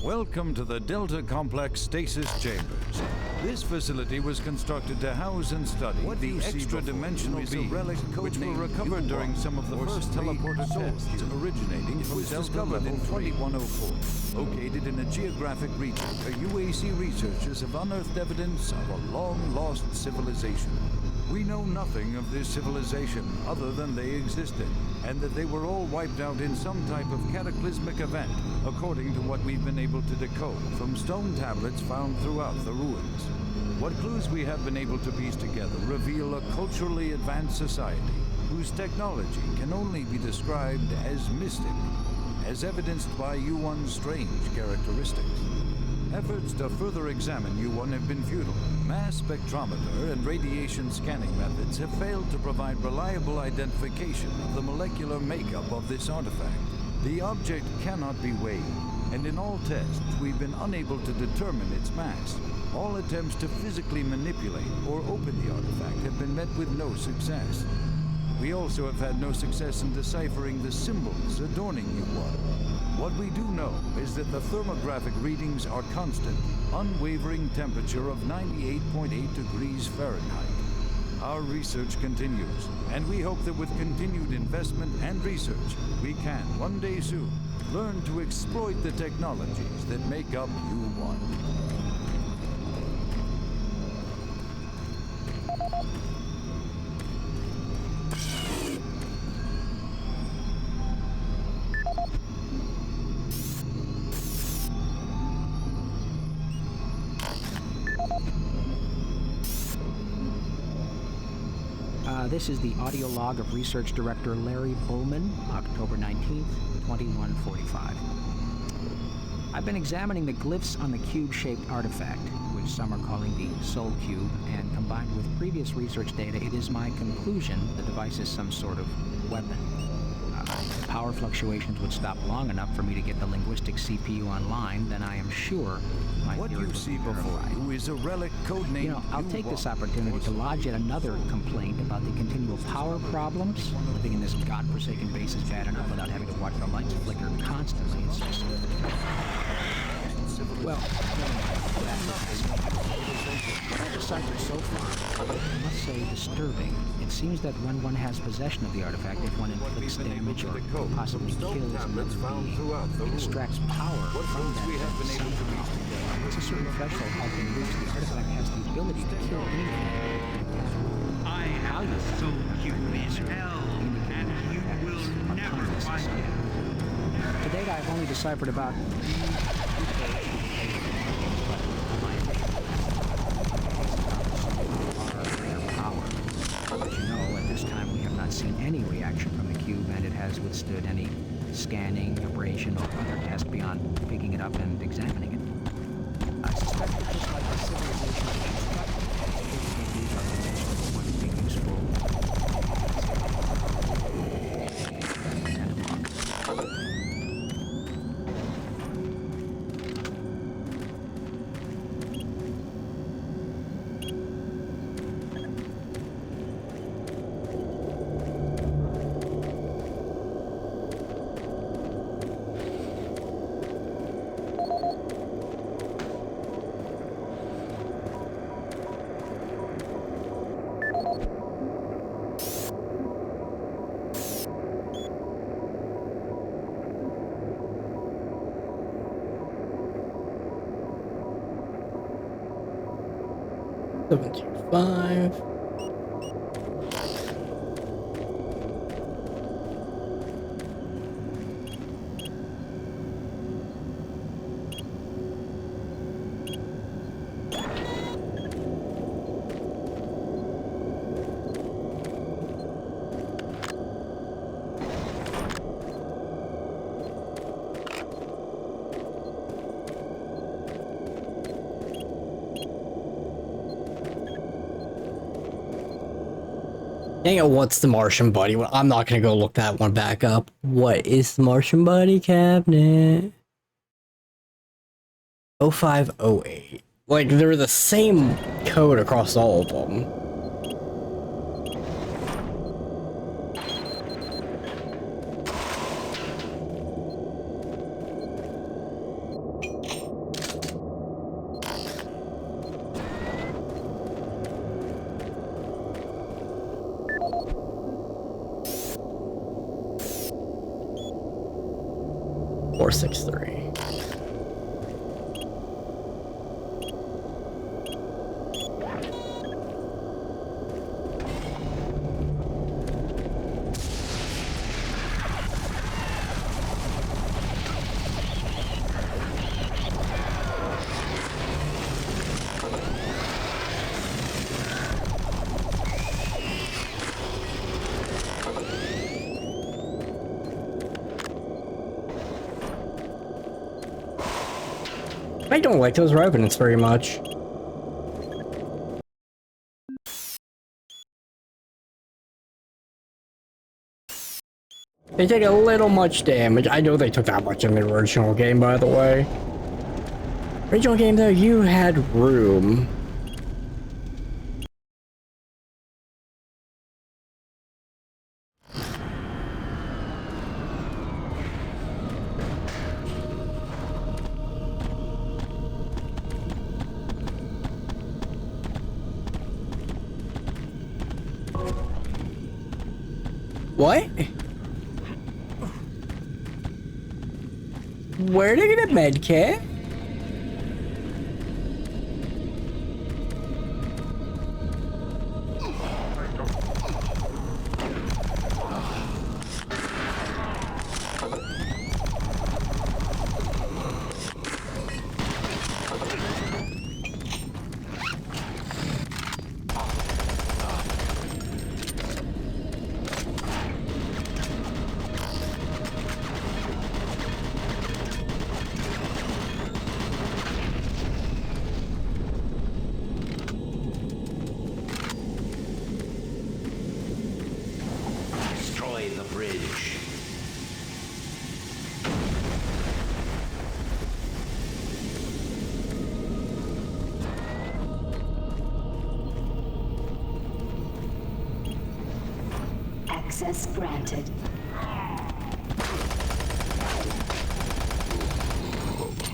Welcome to the Delta Complex Stasis Chambers. This facility was constructed to house and study the extra-dimensional beings, which were recovered during some of the first teleporter tests originating from discovered in 2104. Located in a geographic region where UAC researchers have unearthed evidence of a long-lost civilization. We know nothing of this civilization other than they existed, and that they were all wiped out in some type of cataclysmic event, according to what we've been able to decode from stone tablets found throughout the ruins. What clues we have been able to piece together reveal a culturally advanced society, whose technology can only be described as mystic, as evidenced by U1's strange characteristics. Efforts to further examine U1 have been futile. Mass spectrometer and radiation scanning methods have failed to provide reliable identification of the molecular makeup of this artifact. The object cannot be weighed, and in all tests, we've been unable to determine its mass. All attempts to physically manipulate or open the artifact have been met with no success. We also have had no success in deciphering the symbols adorning U1. What we do know is that the thermographic readings are constant, unwavering temperature of 98.8 degrees Fahrenheit. Our research continues, and we hope that with continued investment and research, we can, one day soon, learn to exploit the technologies that make up U1. This is the audio log of Research Director Larry Bullman, October 19th, 2145. I've been examining the glyphs on the cube-shaped artifact, which some are calling the Soul Cube, and combined with previous research data, it is my conclusion the device is some sort of weapon. If power fluctuations would stop long enough for me to get the linguistic CPU online, then I am sure my What theory you would see be before verified. you is a relic codenamed You know, I'll take U1. this opportunity to lodge yet another complaint about the continual power problems. Living in this godforsaken base is bad enough without having to watch the lights flicker constantly. It's just... Well, never mind. What I've deciphered so far, I must say, disturbing. It seems that when one has possession of the artifact, if one inflicts damage or possibly kills another being, it extracts power from that being. It's a certain threshold of which the artifact has the ability to kill anything. I have the soul cube in hell, and you will never find it. To date, I've only deciphered about power. But you know, at this time we have not seen any reaction from the cube, and it has withstood any scanning, abrasion, or other test beyond picking it up and examining it. I suspect that just like the civilization of these are dimensions one would be useful. Five. Dang it, what's the Martian Buddy? Well, I'm not gonna go look that one back up. What is the Martian Buddy cabinet? 0508. Like, they're the same code across all of them. Four, 6, 3. I don't like those revenants very much. They take a little much damage. I know they took that much in the original game, by the way. Original game, though, you had room. What? Where did I get a med kit? Access granted.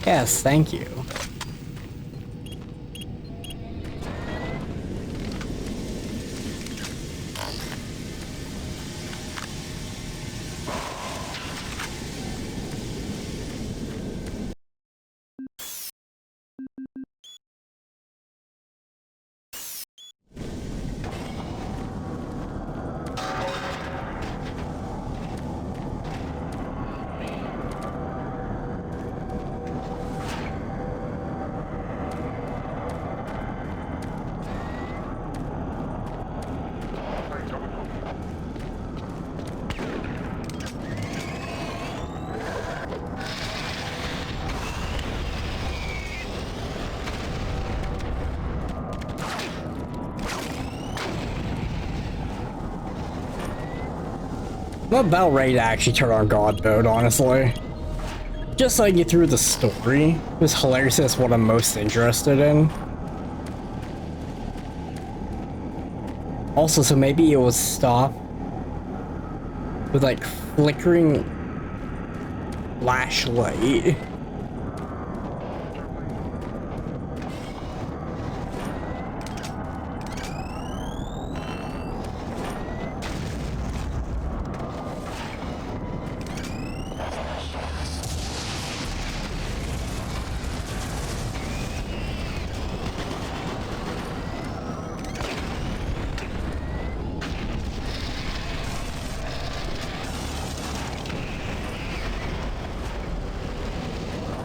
Yes, thank you. I'm about ready to actually turn on God mode, honestly. Just so I get through the story. It's hilarious, that's what I'm most interested in. Also, so maybe it will stop with like flickering flashlight.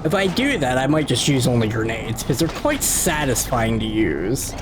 If I do that, I might just use only grenades, because they're quite satisfying to use.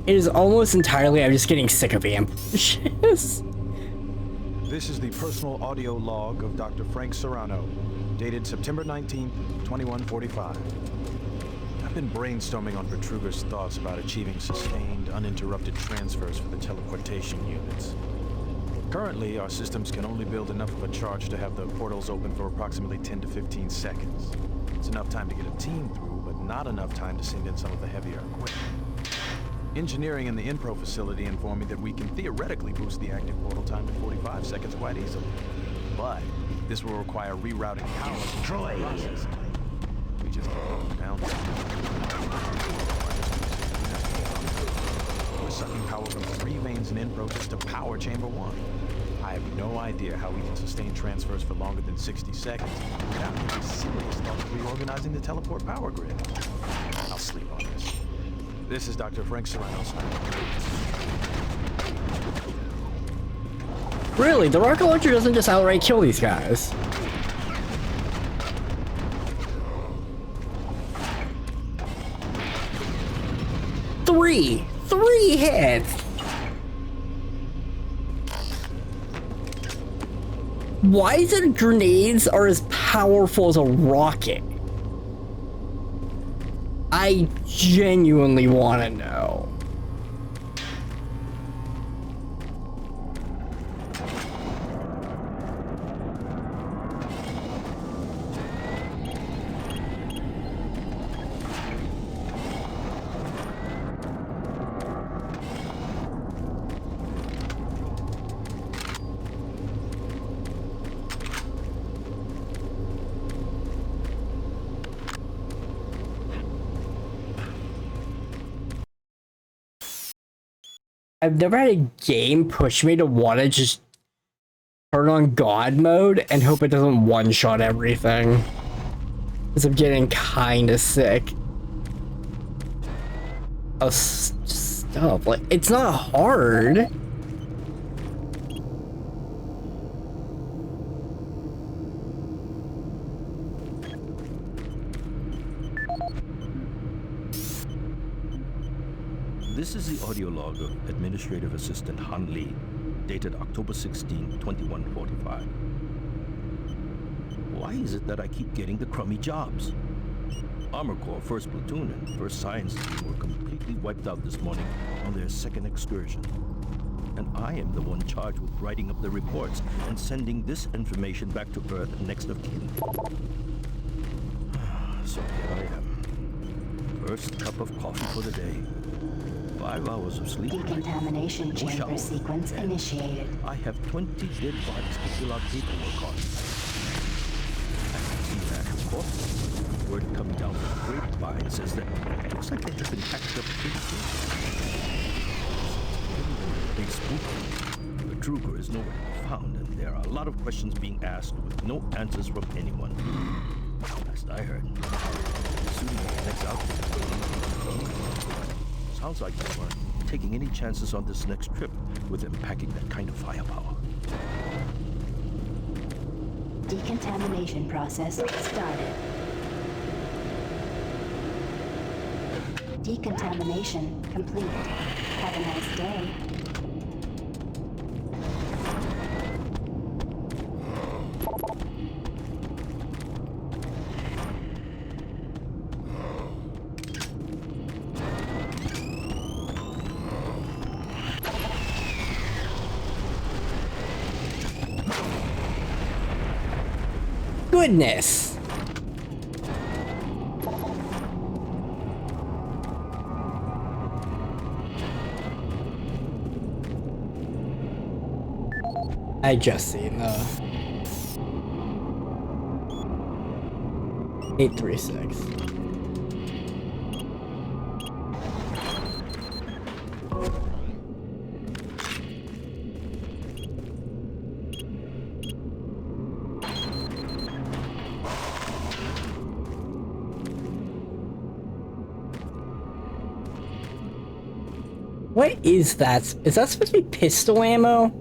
It is almost entirely I'm just getting sick of ambushes. This is the personal audio log of Dr. Frank Serrano, dated September 19th, 2145. I've been brainstorming on Vertruger's thoughts about achieving sustained, uninterrupted transfers for the teleportation units. Currently, our systems can only build enough of a charge to have the portals open for approximately 10 to 15 seconds. It's enough time to get a team through, but not enough time to send in some of the heavier equipment. Engineering in the Inpro facility informed me that we can theoretically boost the active portal time to 45 seconds quite easily. But this will require rerouting power. Destroy. We just can't down. We're sucking power from 3 veins in Inpro just to power Chamber 1. I have no idea how we can sustain transfers for longer than 60 seconds without any serious thoughts of reorganizing the teleport power grid. I'll sleep on this. This is Dr. Frank Serrano. Really, the rocket launcher doesn't just outright kill these guys. Three hits. Why is it grenades are as powerful as a rocket? I genuinely want to know. I've never had a game push me to want to just turn on God mode and hope it doesn't one-shot everything. Because I'm getting kinda sick of stuff. Like, it's not hard. This is the audio log of Administrative Assistant Han Lee, dated October 16, 2145. Why is it that I keep getting the crummy jobs? Armor Corps 1st Platoon and 1st Science Team were completely wiped out this morning on their 2nd excursion. And I am the one charged with writing up the reports and sending this information back to Earth next of kin. So here I am. First cup of coffee for the day. 5 hours of sleep. Decontamination chamber sequence initiated. I have 20 dead bodies to fill out paperwork on. I can see that, of course. Word coming down from the grapevine says that it looks like they have been hacked up pretty good. They spooky. The Vertruger is nowhere to be found, and there are a lot of questions being asked with no answers from anyone. Last I heard, soon the next outfit. Sounds like they weren't taking any chances on this next trip with them packing that kind of firepower. Decontamination process started. Decontamination complete. Have a nice day. Goodness. I just seen the 836. What is that? Is that supposed to be pistol ammo?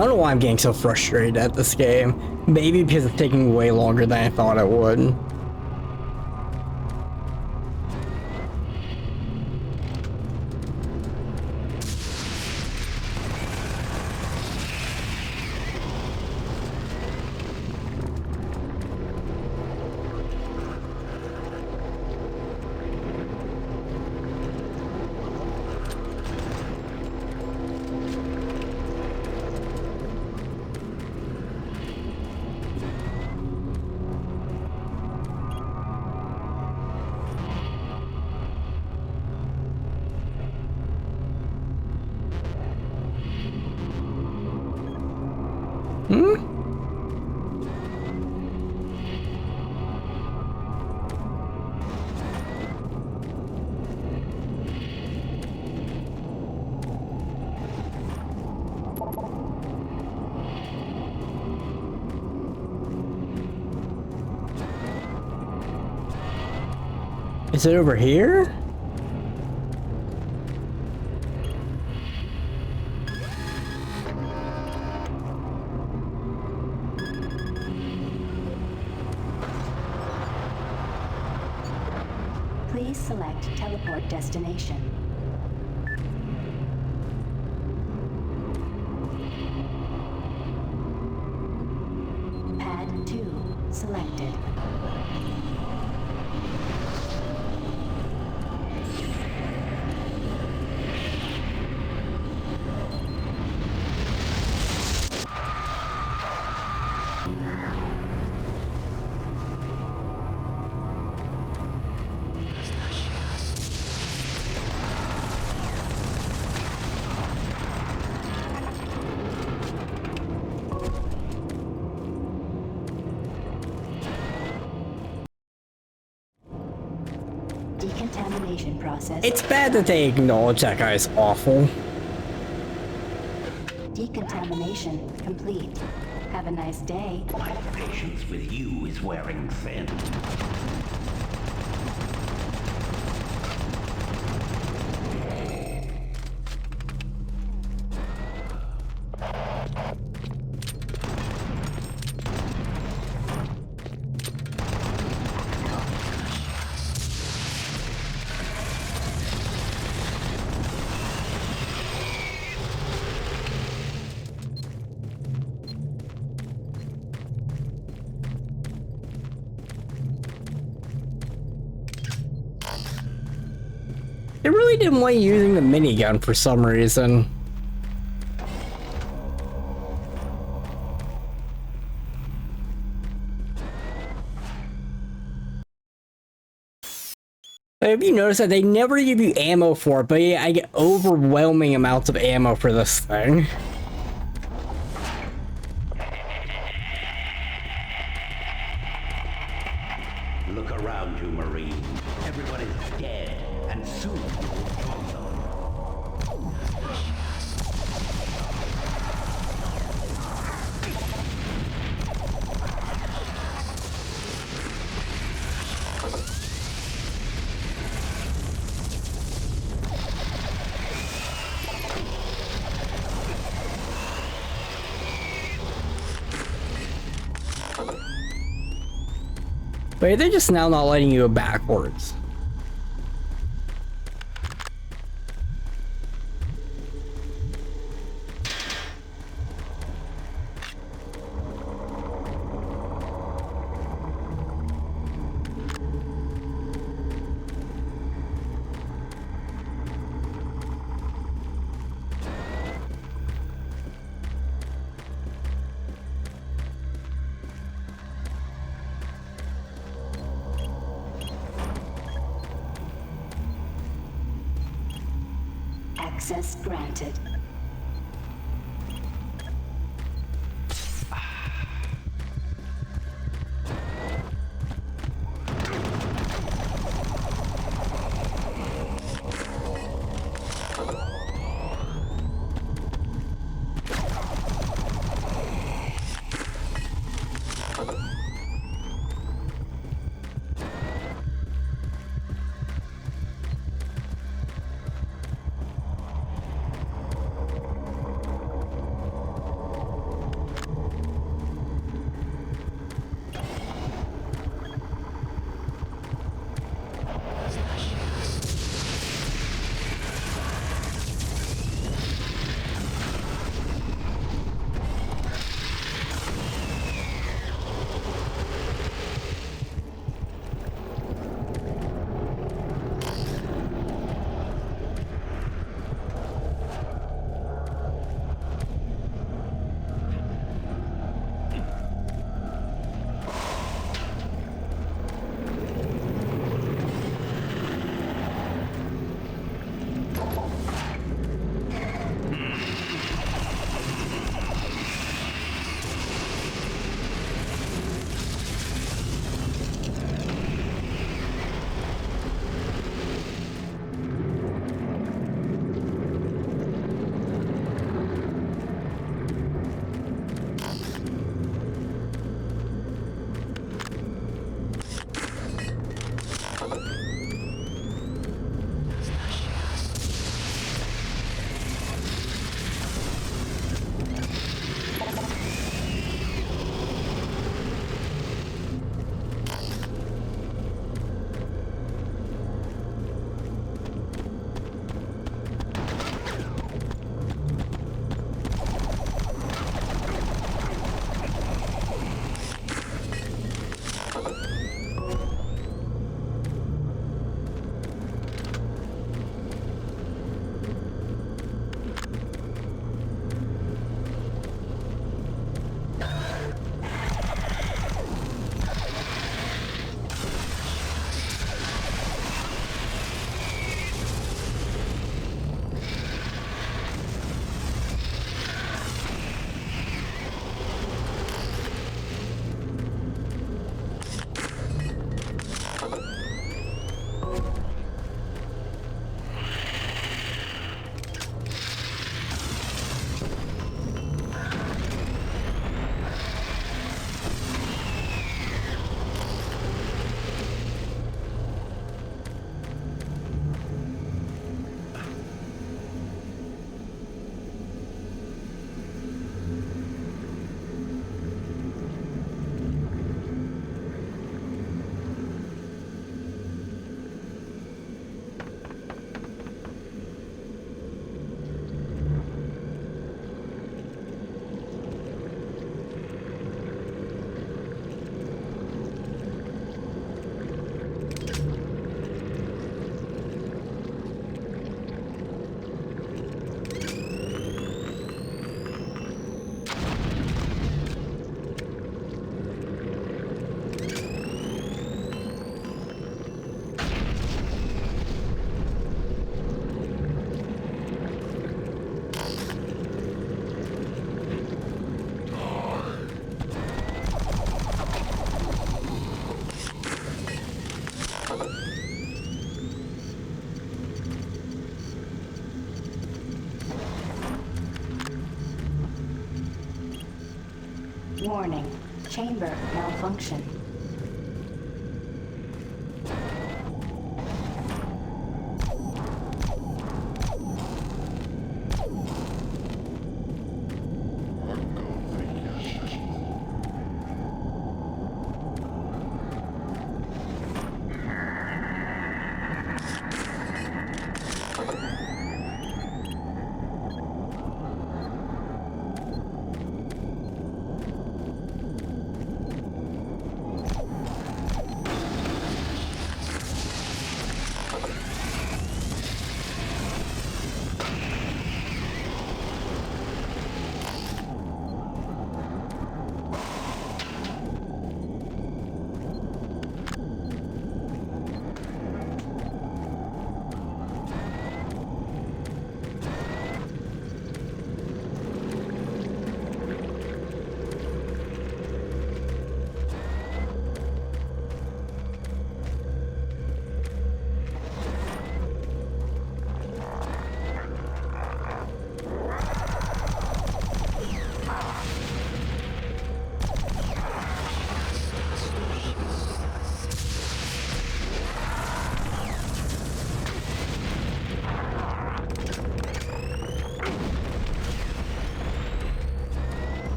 don't know why I'm getting so frustrated at this game. Maybe because it's taking way longer than I thought it would. Is it over here? Please select teleport destination. Pad 2 selected. Decontamination process. It's bad that they acknowledge that guy's awful. Decontamination complete. Have a nice day. My patience with you is wearing thin. They really didn't like using the minigun for some reason. Have you noticed that they never give you ammo for it, but yeah, I get overwhelming amounts of ammo for this thing. Look around you, Marine. Everyone is dead, and soon you will join them. But they're just now not letting you go backwards. Access granted. Warning. Chamber malfunction.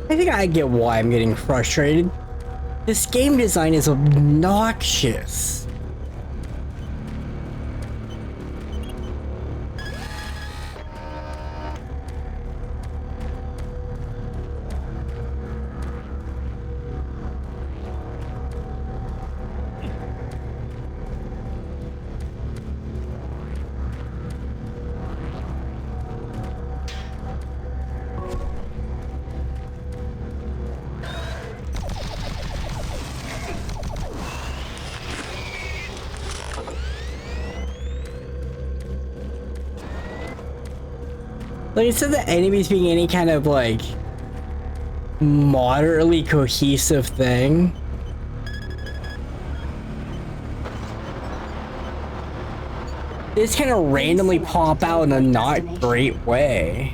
I think I get why I'm getting frustrated. This game design is obnoxious. Like, instead of the enemies being any kind of, like, moderately cohesive thing. They just kind of randomly pop out in a not great way.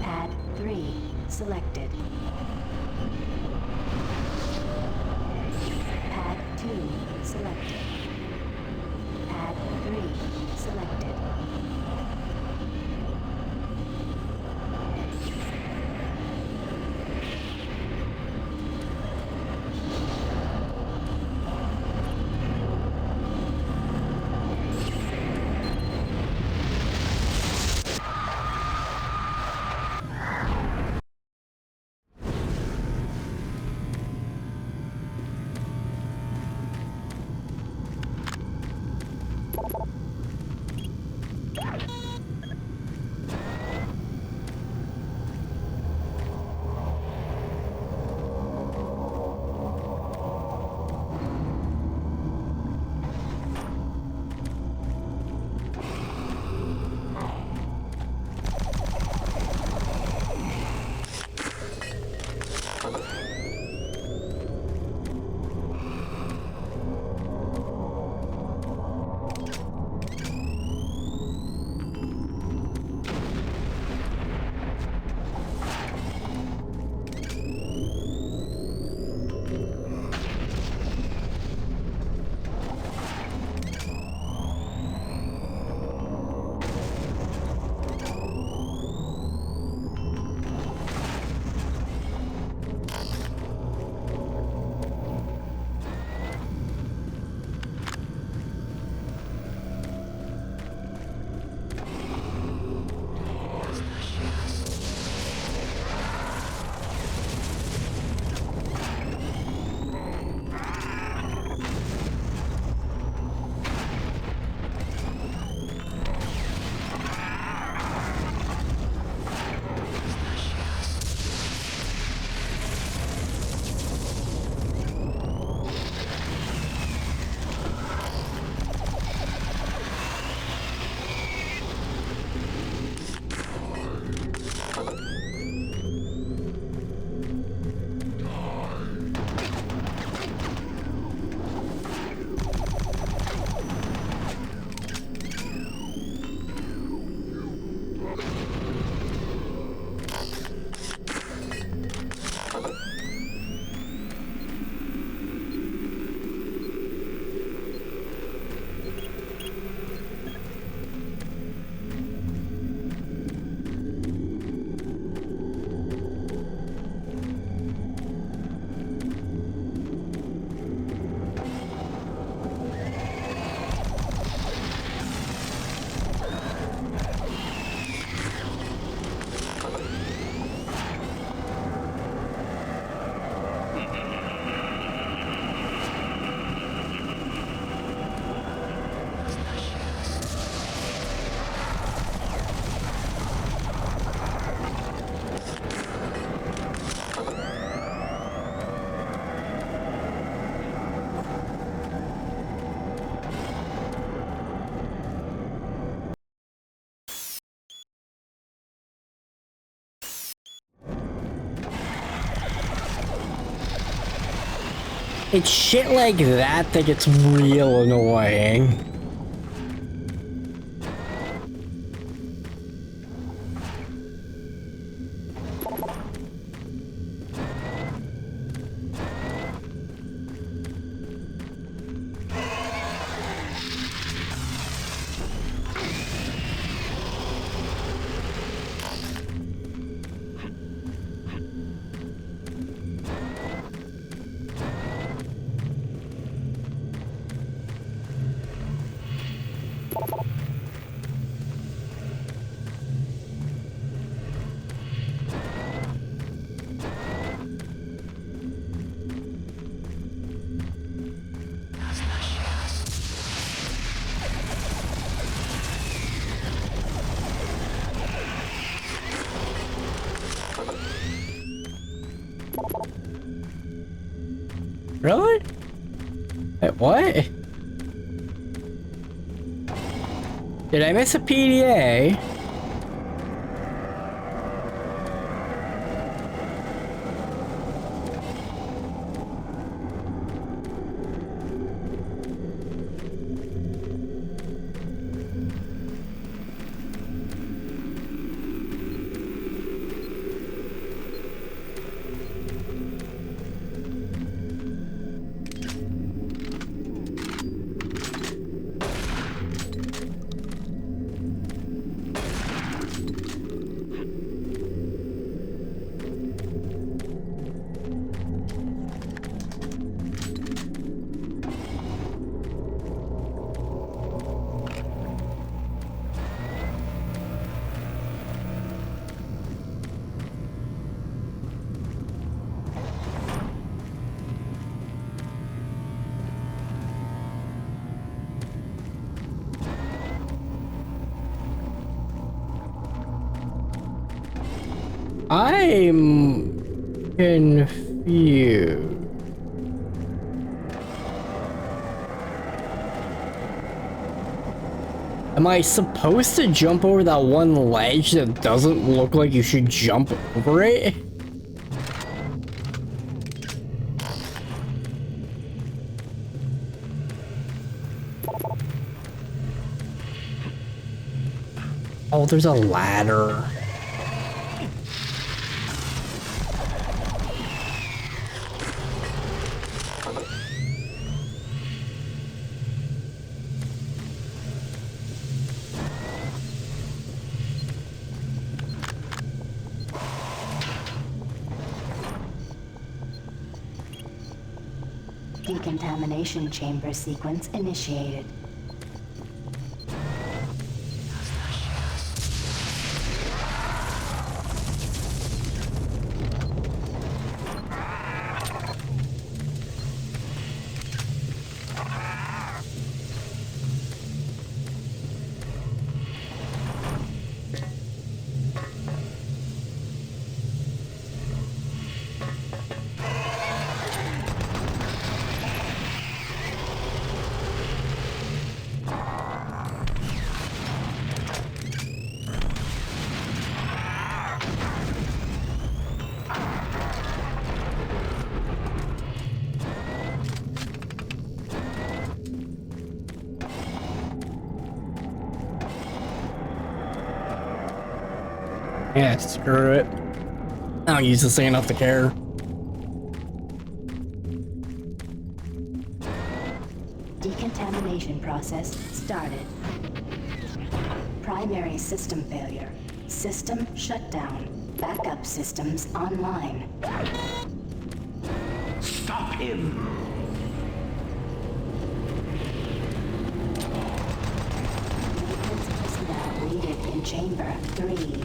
Pad 3 selected. Pad 2 selected. Pad 3 selected. It's shit like that that gets real annoying. Really? Wait, what? Did I miss a PDA? I'm confused. Am I supposed to jump over that one ledge that doesn't look like you should jump over it? Oh, there's a ladder. Decontamination chamber sequence initiated. Yeah, screw it. I don't use this thing enough to care. Decontamination process started. Primary system failure. System shutdown. Backup systems online. Stop him! Personnel needed in Chamber 3.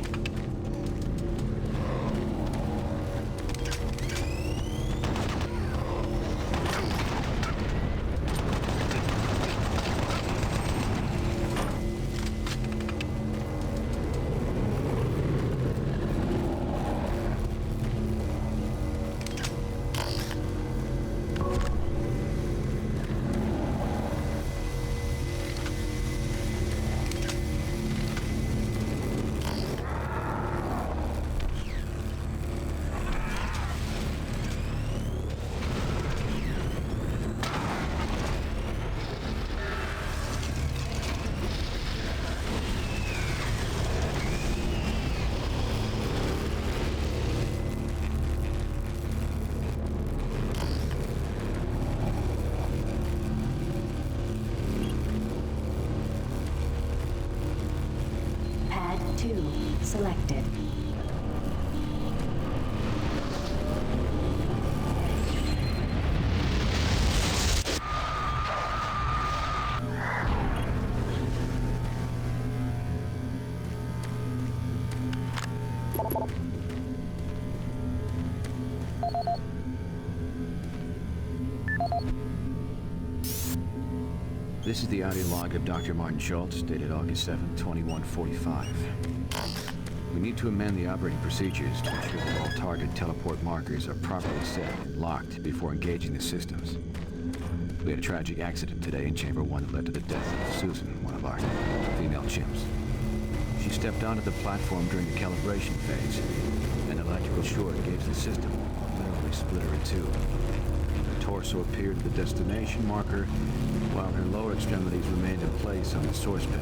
2 selected. This is the audio log of Dr. Martin Schultz, dated August 7, 2145. We need to amend the operating procedures to ensure that all target teleport markers are properly set and locked before engaging the systems. We had a tragic accident today in Chamber 1 that led to the death of Susan, one of our female chimps. She stepped onto the platform during the calibration phase. An electrical short engaged the system, literally split her in two. Her torso appeared at the destination marker, while her lower extremities remained in place on the source pad.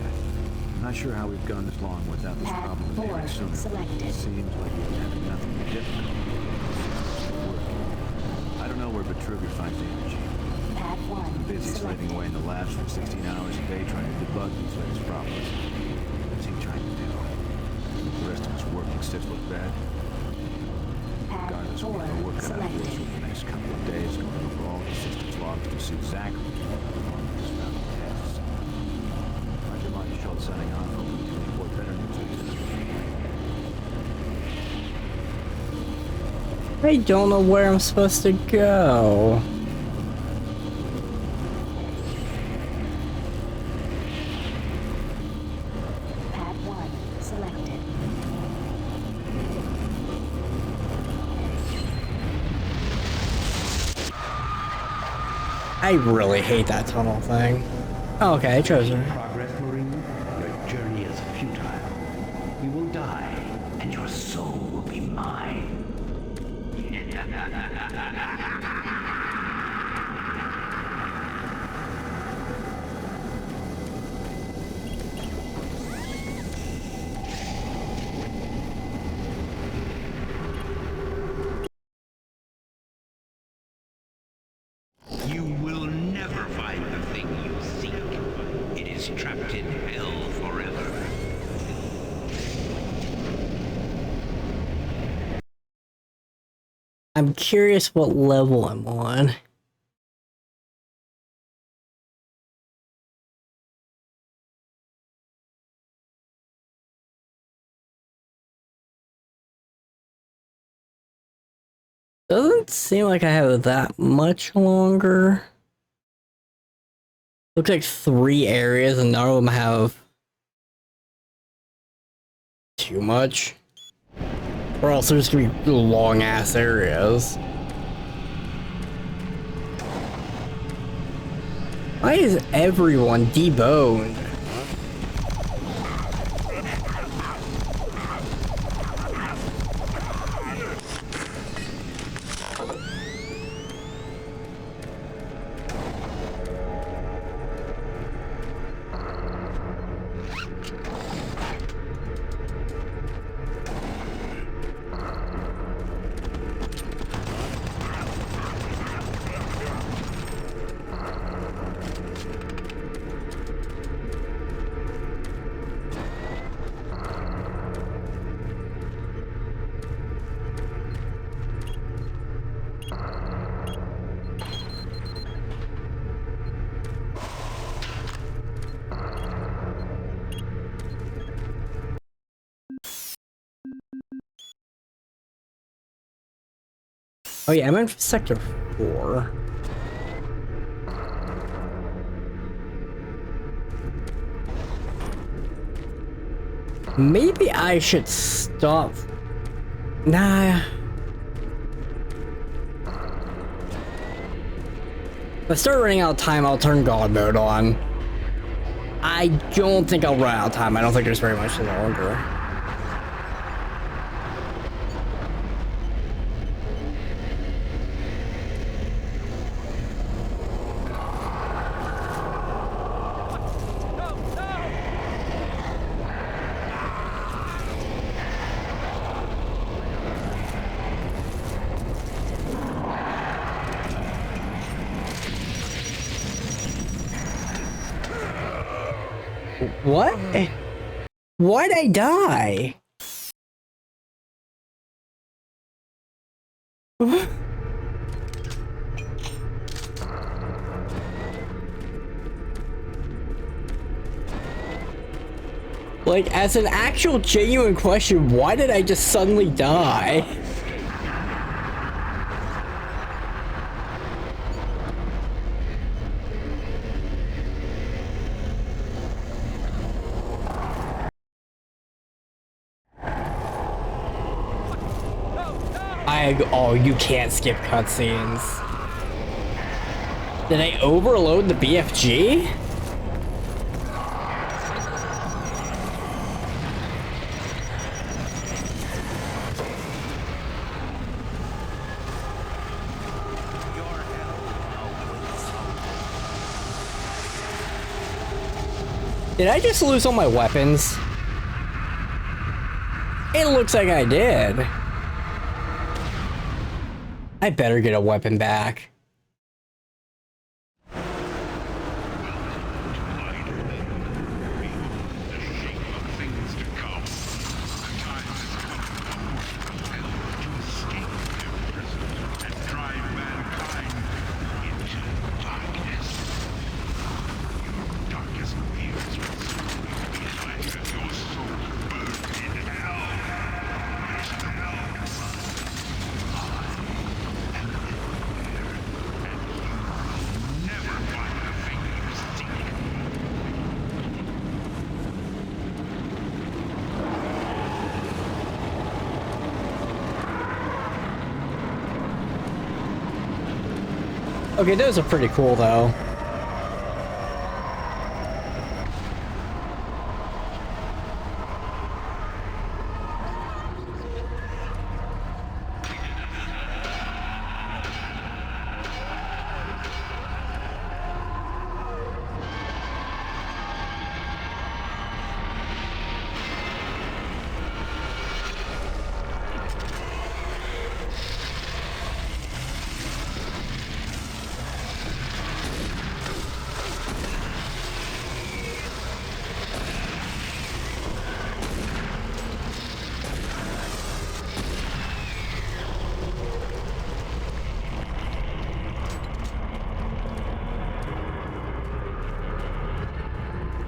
I'm not sure how we've gone this long without this problem appearing sooner. It seems like we've been having nothing but difficulty. I don't know where Vitruvier finds the energy. I'm busy slaving away in the labs for 16 hours a day trying to debug these latest problems. What's he trying to do? The rest of his work instead look bad? Regardless, we're going to work on it for the next couple of days, going over all the systems logs to see exactly what performing these round of tests. Dr. Martin Schultz signing on, hoping to report better news to you. I don't know where I'm supposed to go. Pad 1 selected. I really hate that tunnel thing. Oh, okay, I chose her. Progress, Marine. Your journey is futile. You will die, and your soul will be mine. You will never find the thing you seek. It is trapped in hell forever. I'm curious what level I'm on. Doesn't seem like I have that much longer. Looks like 3 areas and none of them have too much. Or else there's gonna be long ass areas. Why is everyone deboned? Oh yeah, I'm in sector 4. Maybe I should stop. Nah. If I start running out of time, I'll turn God mode on. I don't think I'll run out of time. I don't think there's very much longer. What? Why'd I die? Like, as an actual genuine question, why did I just suddenly die? Oh, you can't skip cutscenes. Did I overload the BFG? Did I just lose all my weapons? It looks like I did. I better get a weapon back. Okay, those are pretty cool though.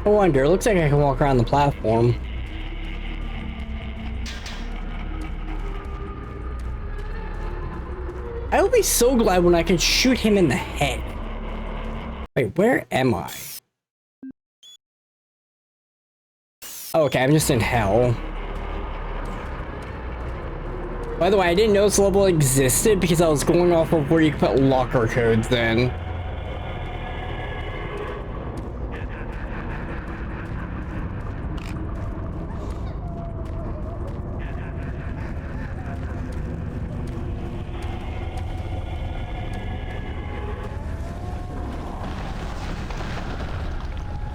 I wonder, it looks like I can walk around the platform. I will be so glad when I can shoot him in the head. Wait, where am I? Oh, okay, I'm just in hell. By the way, I didn't know this level existed because I was going off of where you could put locker codes in.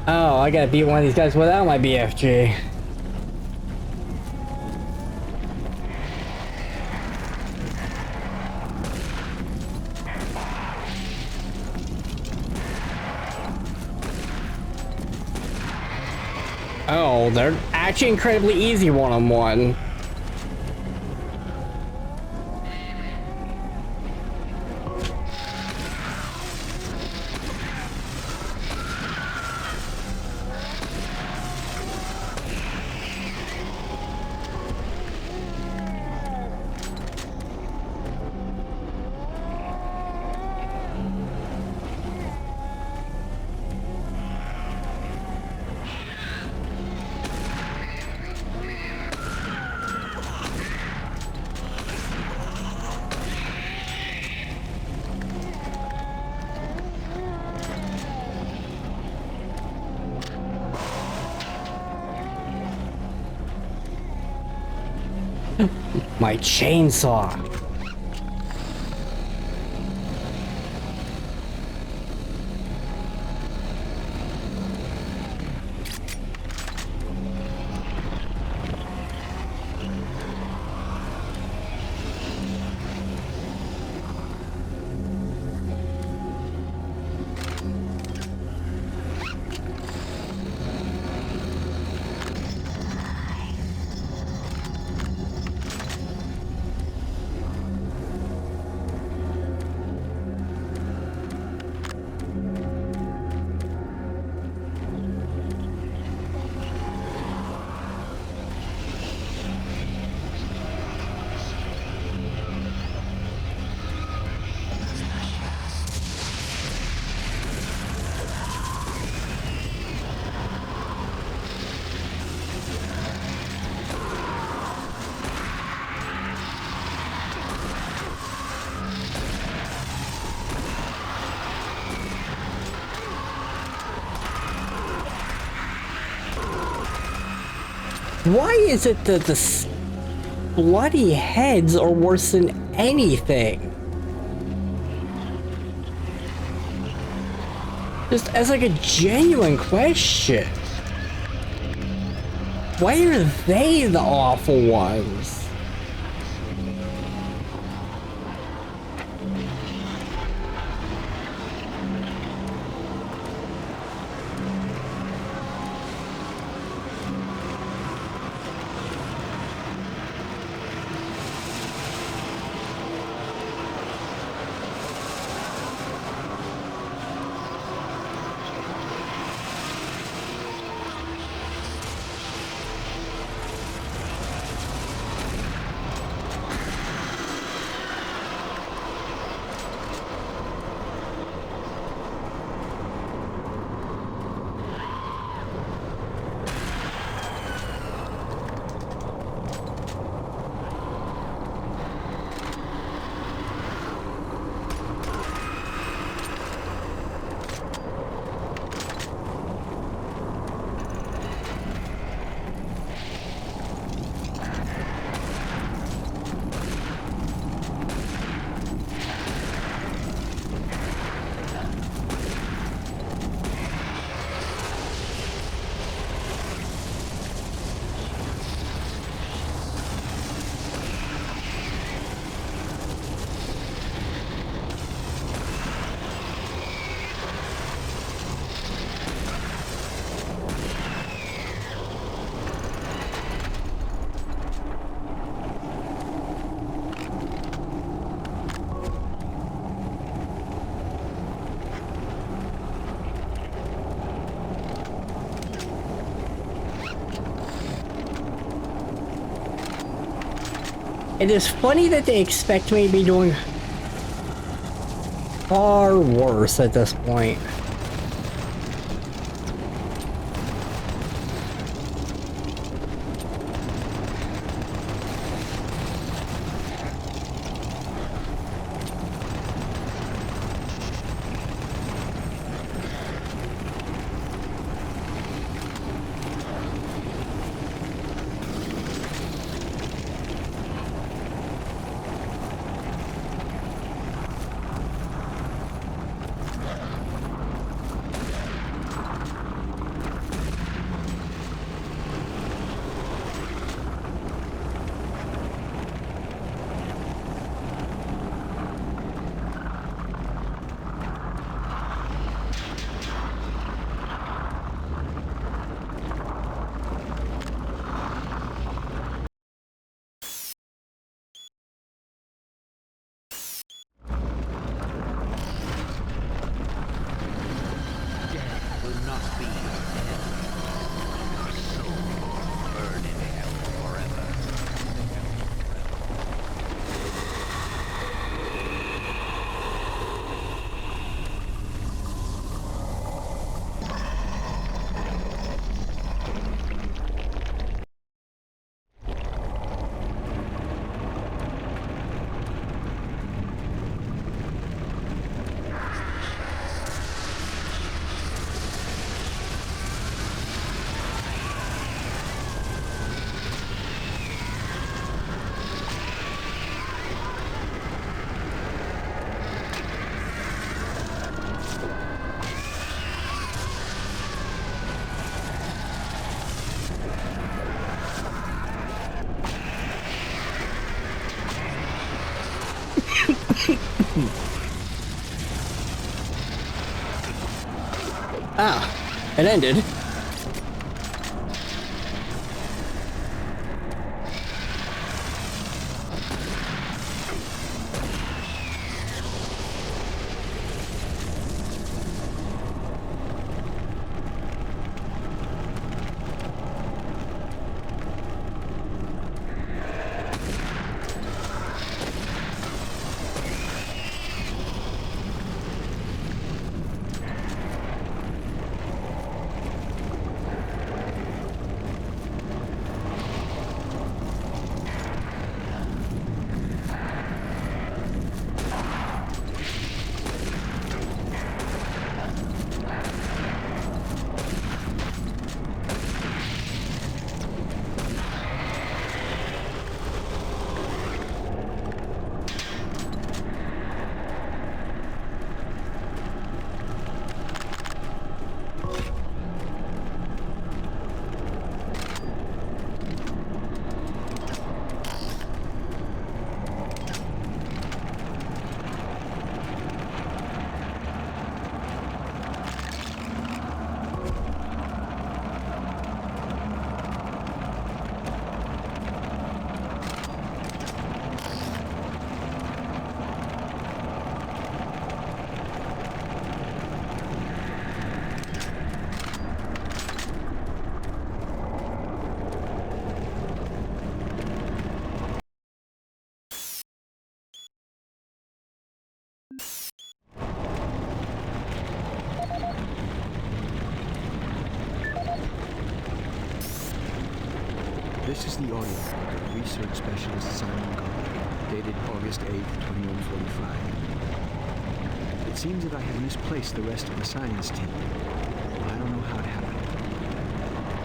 Oh, I gotta beat one of these guys without my BFG. Oh, they're actually incredibly easy one-on-one. My chainsaw. Why is it that the bloody heads are worse than anything? Just as like a genuine question. Why are they the awful ones? It is funny that they expect me to be doing far worse at this point. Ah, it ended. This is the audio of research specialist Simon Garlick, dated August 8, 2145. It seems that I have misplaced the rest of the science team. I don't know how it happened.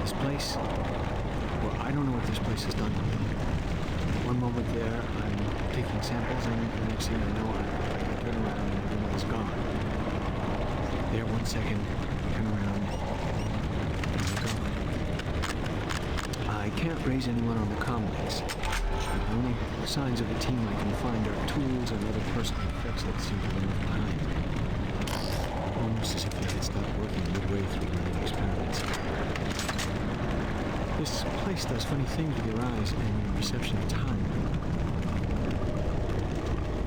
This place, well, I don't know what this place has done to me. One moment there, I'm taking samples, and the next thing I know, I turn around and everyone's gone. There, 1 second, turn around, and they're gone. I can't raise anyone on the comlinks. The only signs of the team I can find are tools and other personal effects that seem to be left behind. Almost as if they had stopped working midway through running experiments. This place does funny things with your eyes and your perception of time.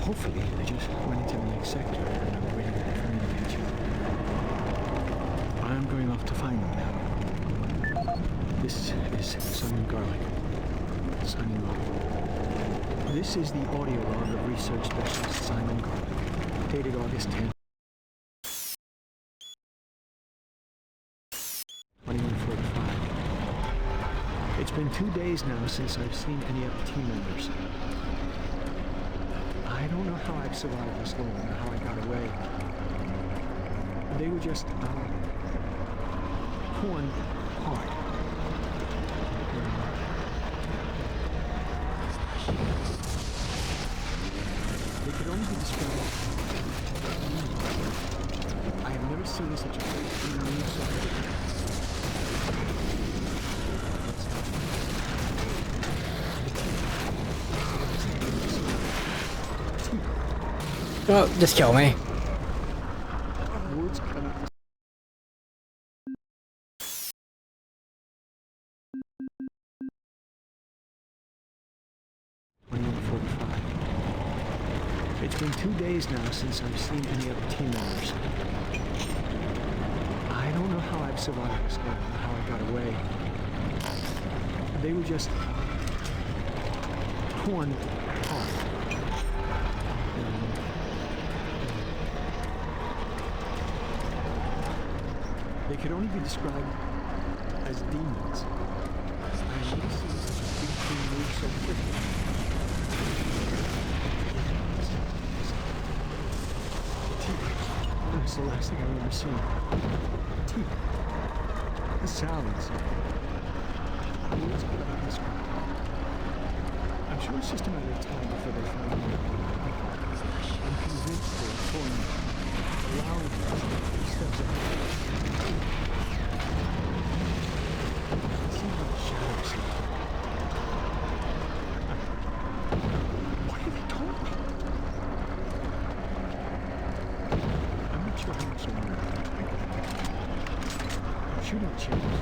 Hopefully, I just went into the next sector and I'm ready for an adventure. I'm going off to find them now. This is Simon Garlick, signing off. This is the audio log of research specialist Simon Garlick, dated August 10th. 2145. It's been 2 days now since I've seen any of the team members. I don't know how I've survived this long or how I got away. They were just torn apart. They could only be described. I have never seen such a place in the so. Oh, just kill me. It's been 2 days now since I've seen any of the team members. I don't know how I've survived this long or how I got away. They were just torn apart. They could only be described as demons. I have never seen such a big thing move so quickly. Teeth. That's the last thing I've ever seen. Teeth. The sounds. Words cannot describe. I'm sure it's just a matter of time before they find me. I'm convinced they're torn, allowing me steps ahead. What have you told me? I'm not sure how much longer I'm shooting chills.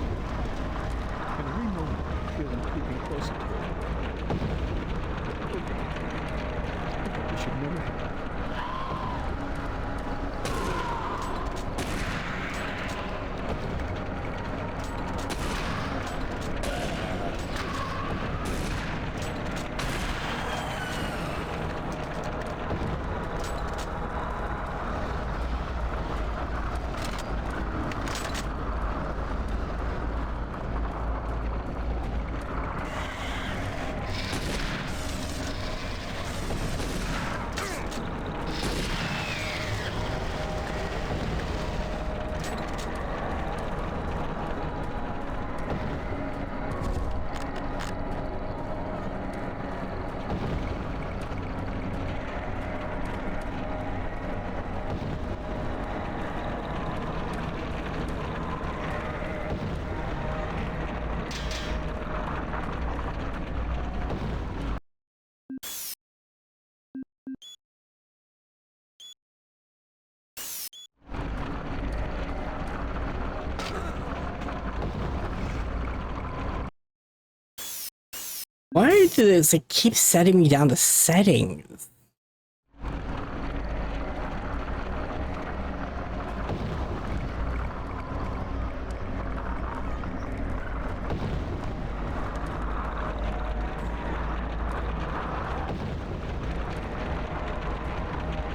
And every moment I feel them creeping closer to it. We should never have. Why does it keep setting me down to settings?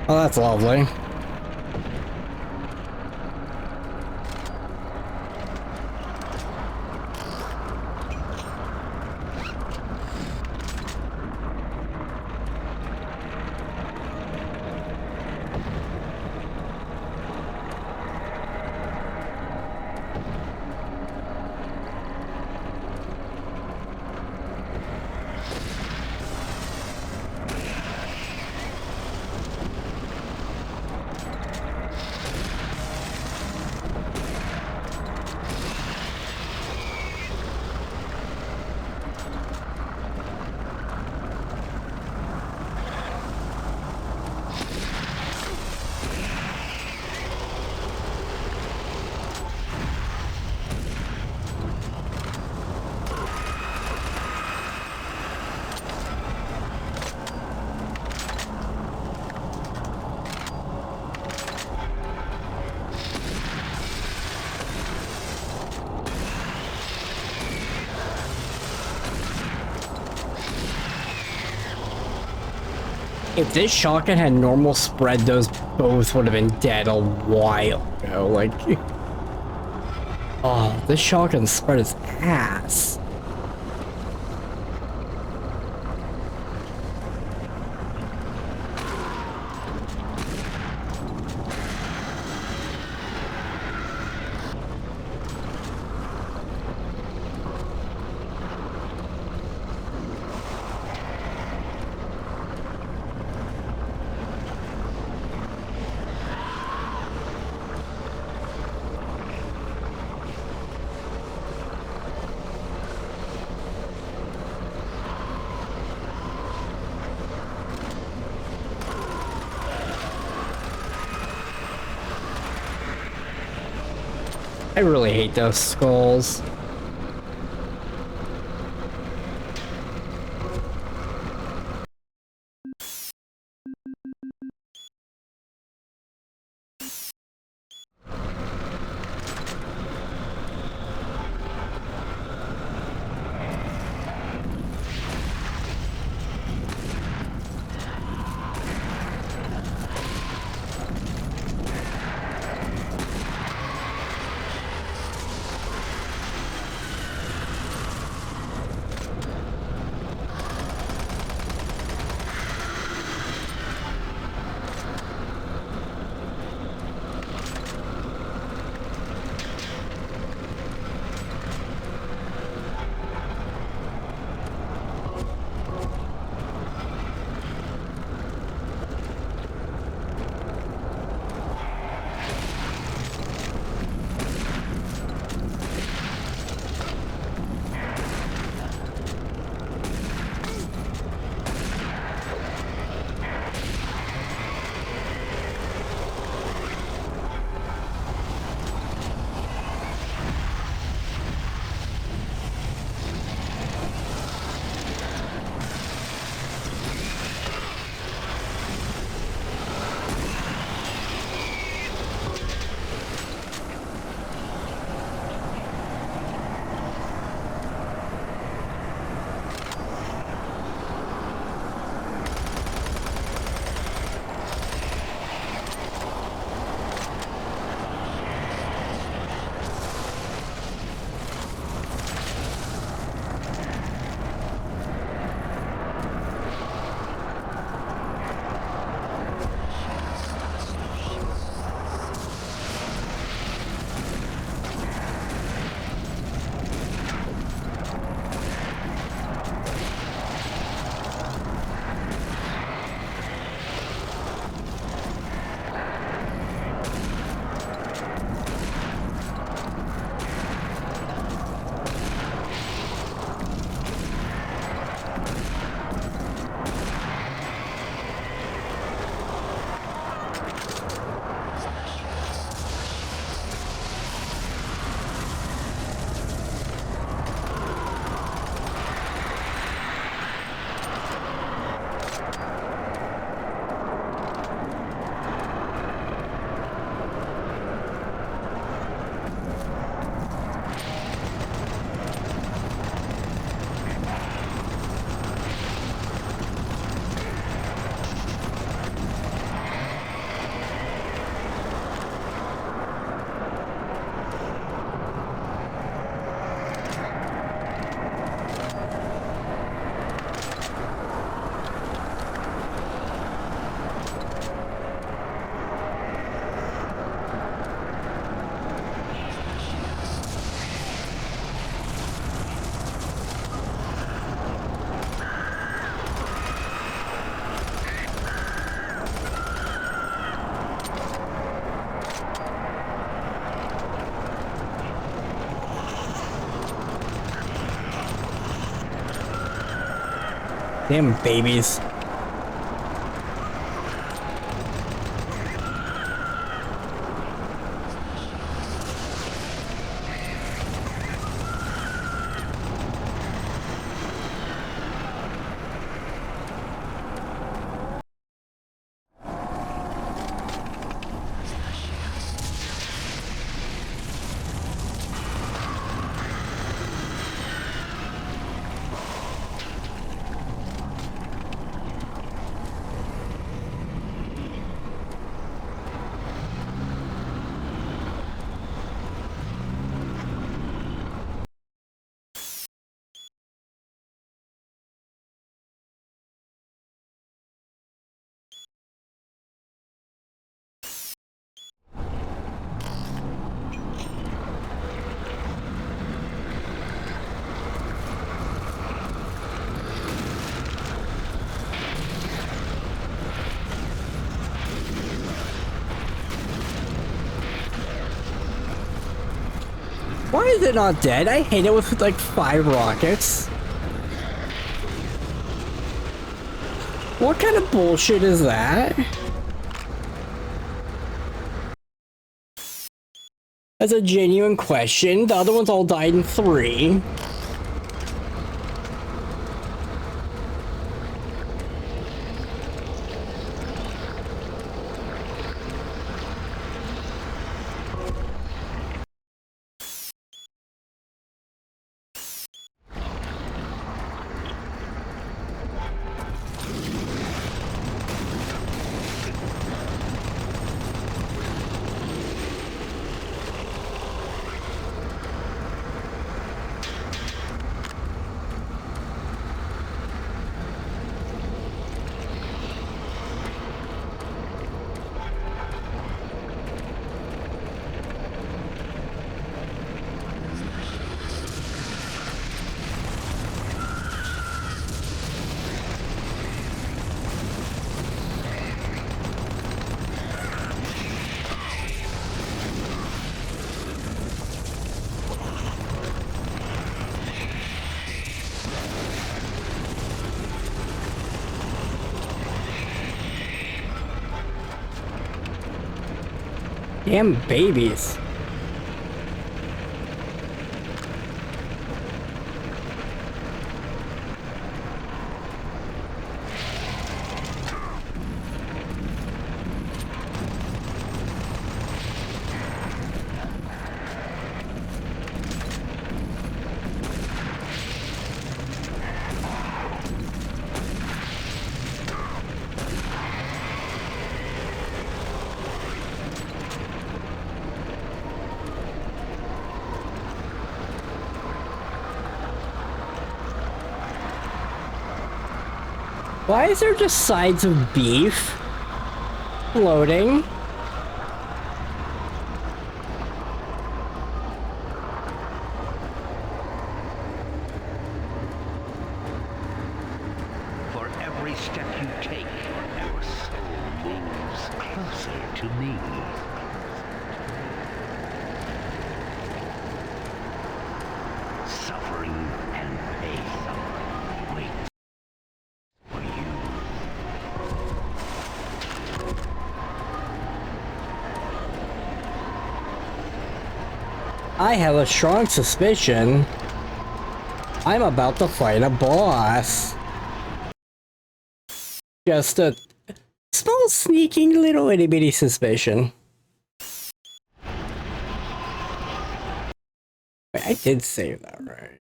Oh, that's lovely. If this shotgun had normal spread, those both would have been dead a while ago. Like, oh, this shotgun spread is ass. I really hate those skulls. Damn babies. is it not dead? I hit it with like 5 rockets. What kind of bullshit is that? That's a genuine question. The other ones all died in 3. Damn babies. Why is there just sides of beef floating? For every step you take, your soul moves closer to me. Suffering and pain wait for you. I have a strong suspicion I'm about to fight a boss. Just a small sneaking little itty bitty suspicion. Wait, I did save that, right?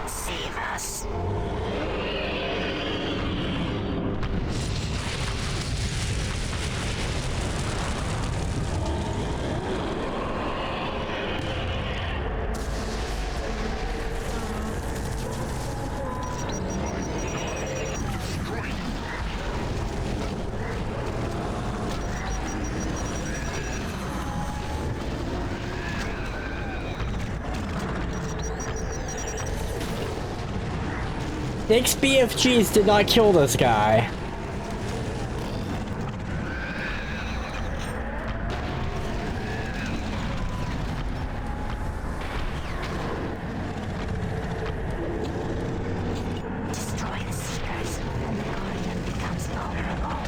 Save us. Six BFGs did not kill this guy. Destroy the Seekers, and the Guardian becomes vulnerable.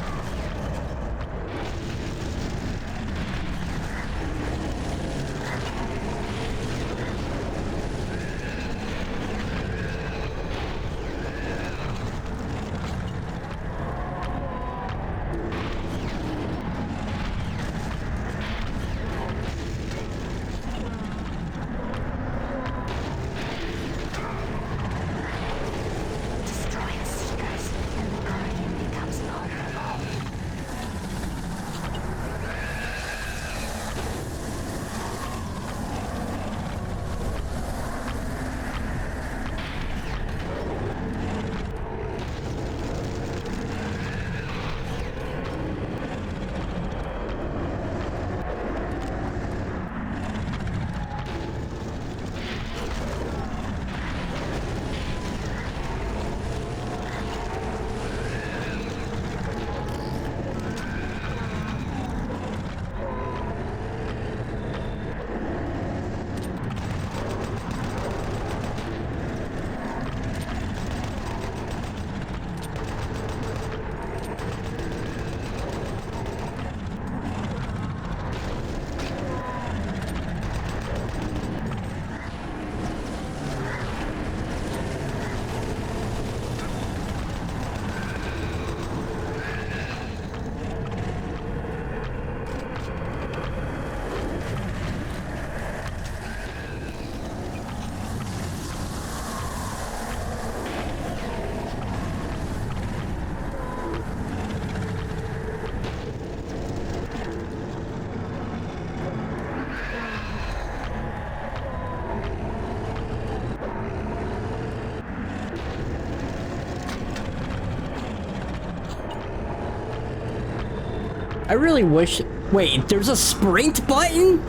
I really wish... Wait, there's a sprint button?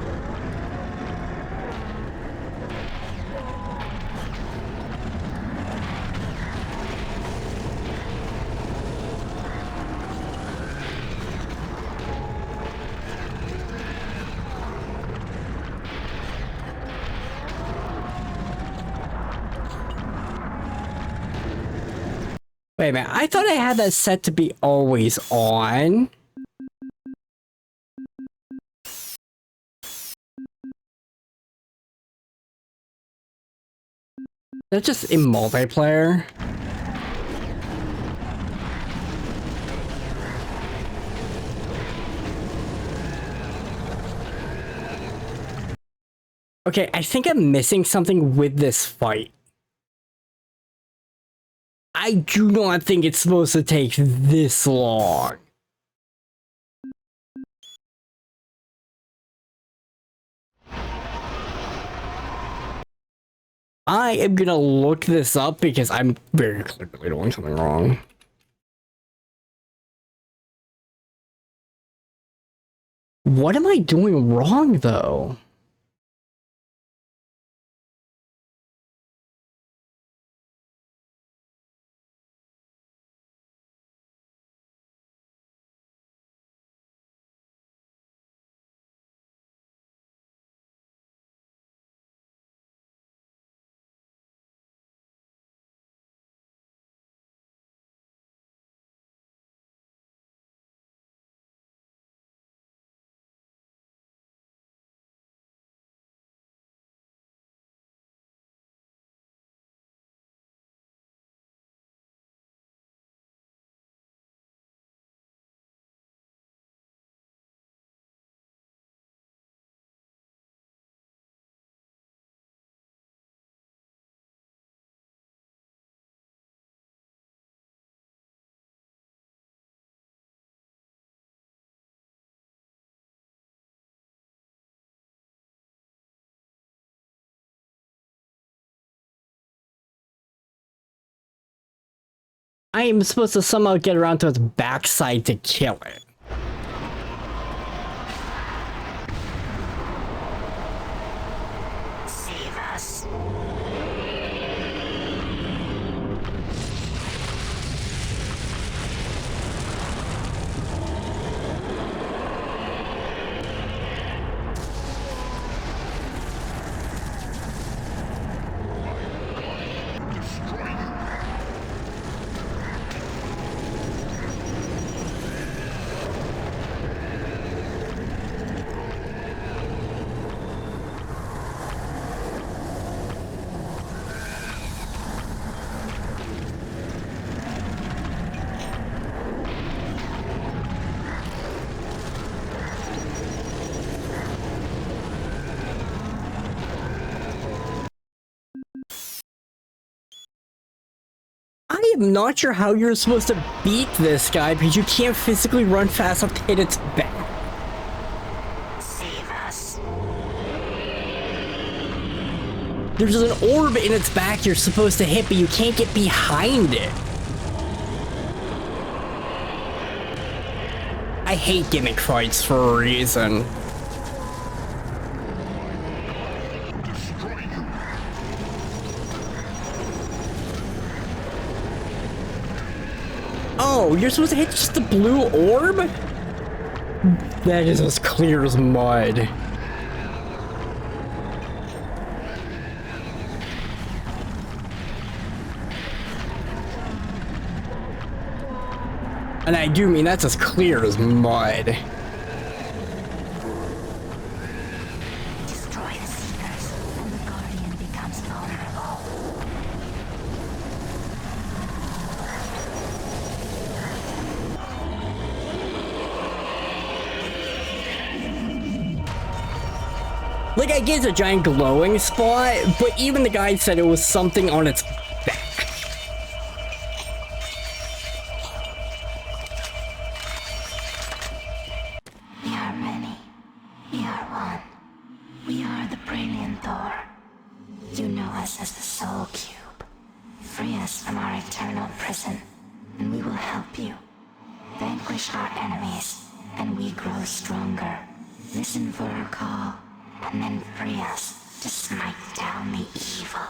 Wait a minute, I thought I had that set to be always on. That's just in multiplayer. Okay, I think I'm missing something with this fight. I do not think it's supposed to take this long. I am gonna look this up because I'm very clearly doing something wrong. What am I doing wrong, though? I am supposed to somehow get around to its backside to kill it. Save us. I am not sure how you're supposed to beat this guy because you can't physically run fast enough to hit its back. Save us. There's an orb in its back you're supposed to hit, but you can't get behind it. I hate gimmick fights for a reason. Oh, you're supposed to hit just the blue orb? That is as clear as mud. And I do mean that's as clear as mud. Destroy the Seekers, and the Guardian becomes vulnerable. Like, I get it's a giant glowing spot, but even the guy said it was something on its back. We are many. We are one. We are the Brainian Thor. You know us as the Soul Cube. Free us from our eternal prison, and we will help you. Vanquish our enemies, and we grow stronger. Listen for our call, and then free us to smite down the evil.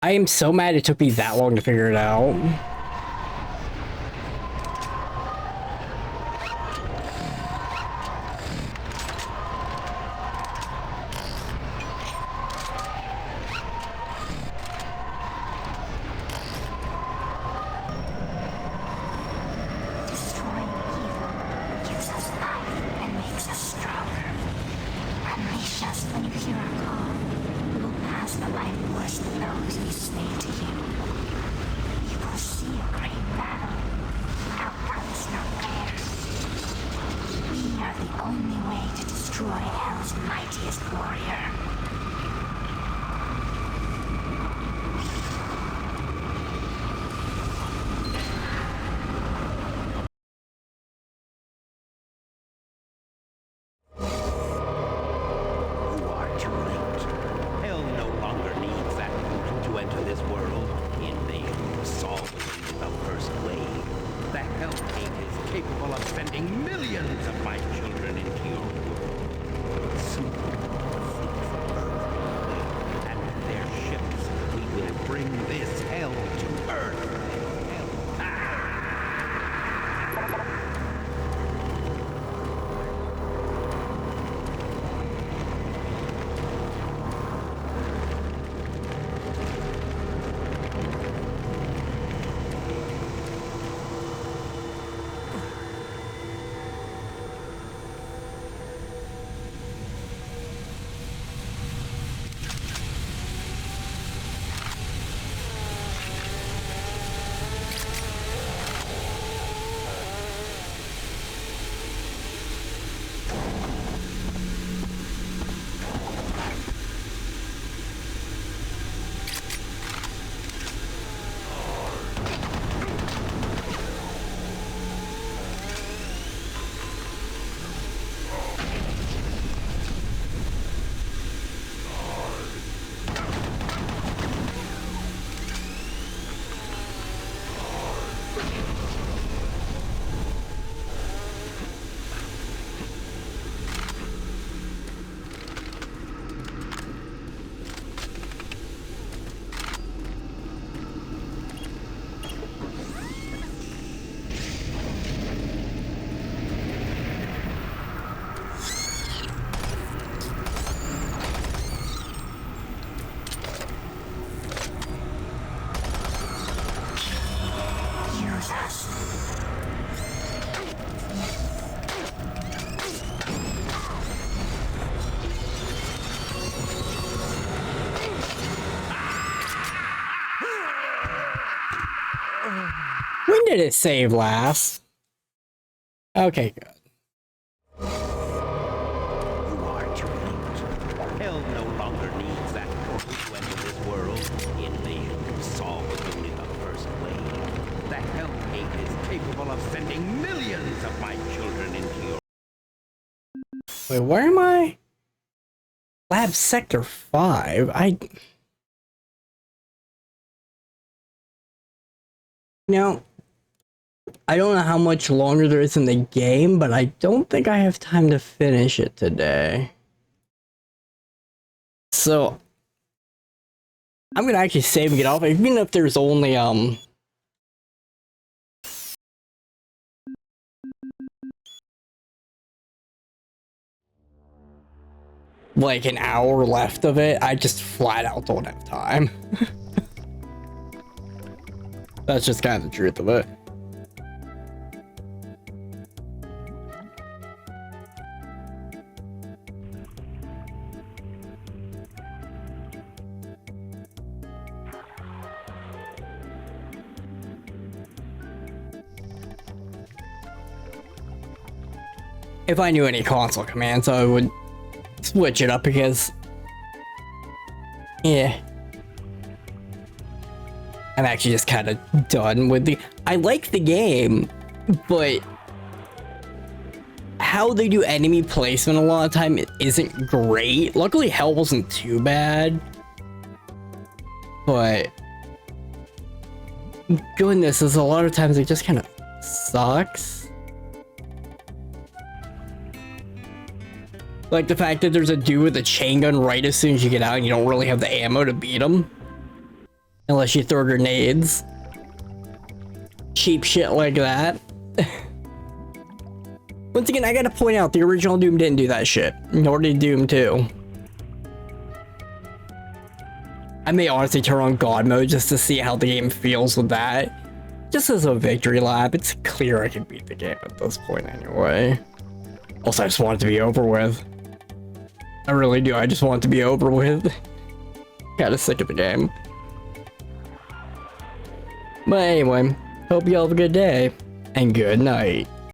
I am so mad it took me that long to figure it out. Destroying evil gives us life and makes us stronger. Unleash us when you hear our call. We will pass the life force of those we slay to you. You will see a great battle. Outcome is not theirs. We are the only way to destroy Hell's mightiest warrior. You are too late. Hell no longer needs that human to enter this world. Invasion solved the first wave. The Hell King is capable of sending millions of my children into your world. Soon, and with their ships, we will bring this hell to Earth. Use us. When did it save last? Okay, good. You are too late. Hell no longer needs that portal to enter this world. Invasion solved only the first wave. The Hell King is capable of sending millions of my children into your... Wait, where am I? Lab Sector 5? Now, I don't know how much longer there is in the game, but I don't think I have time to finish it today. So, I'm gonna actually save and get off, even if there's only, like an hour left of it. I just flat out don't have time. That's just kind of the truth of it. if I knew any console commands, I would switch it up because, yeah. I'm actually just kind of done with I like the game, but how they do enemy placement a lot of time isn't great. Luckily, hell wasn't too bad, but goodness, there's a lot of times it just kind of sucks. Like the fact that there's a dude with a chain gun right as soon as you get out and you don't really have the ammo to beat him. Unless you throw grenades. Cheap shit like that. Once again, I gotta point out, the original Doom didn't do that shit. Nor did Doom 2. I may honestly turn on God mode just to see how the game feels with that. Just as a victory lap, it's clear I can beat the game at this point anyway. Also, I just want it to be over with. I really do, I just want it to be over with. Kinda sick of the game. But anyway, hope you all have a good day, and good night.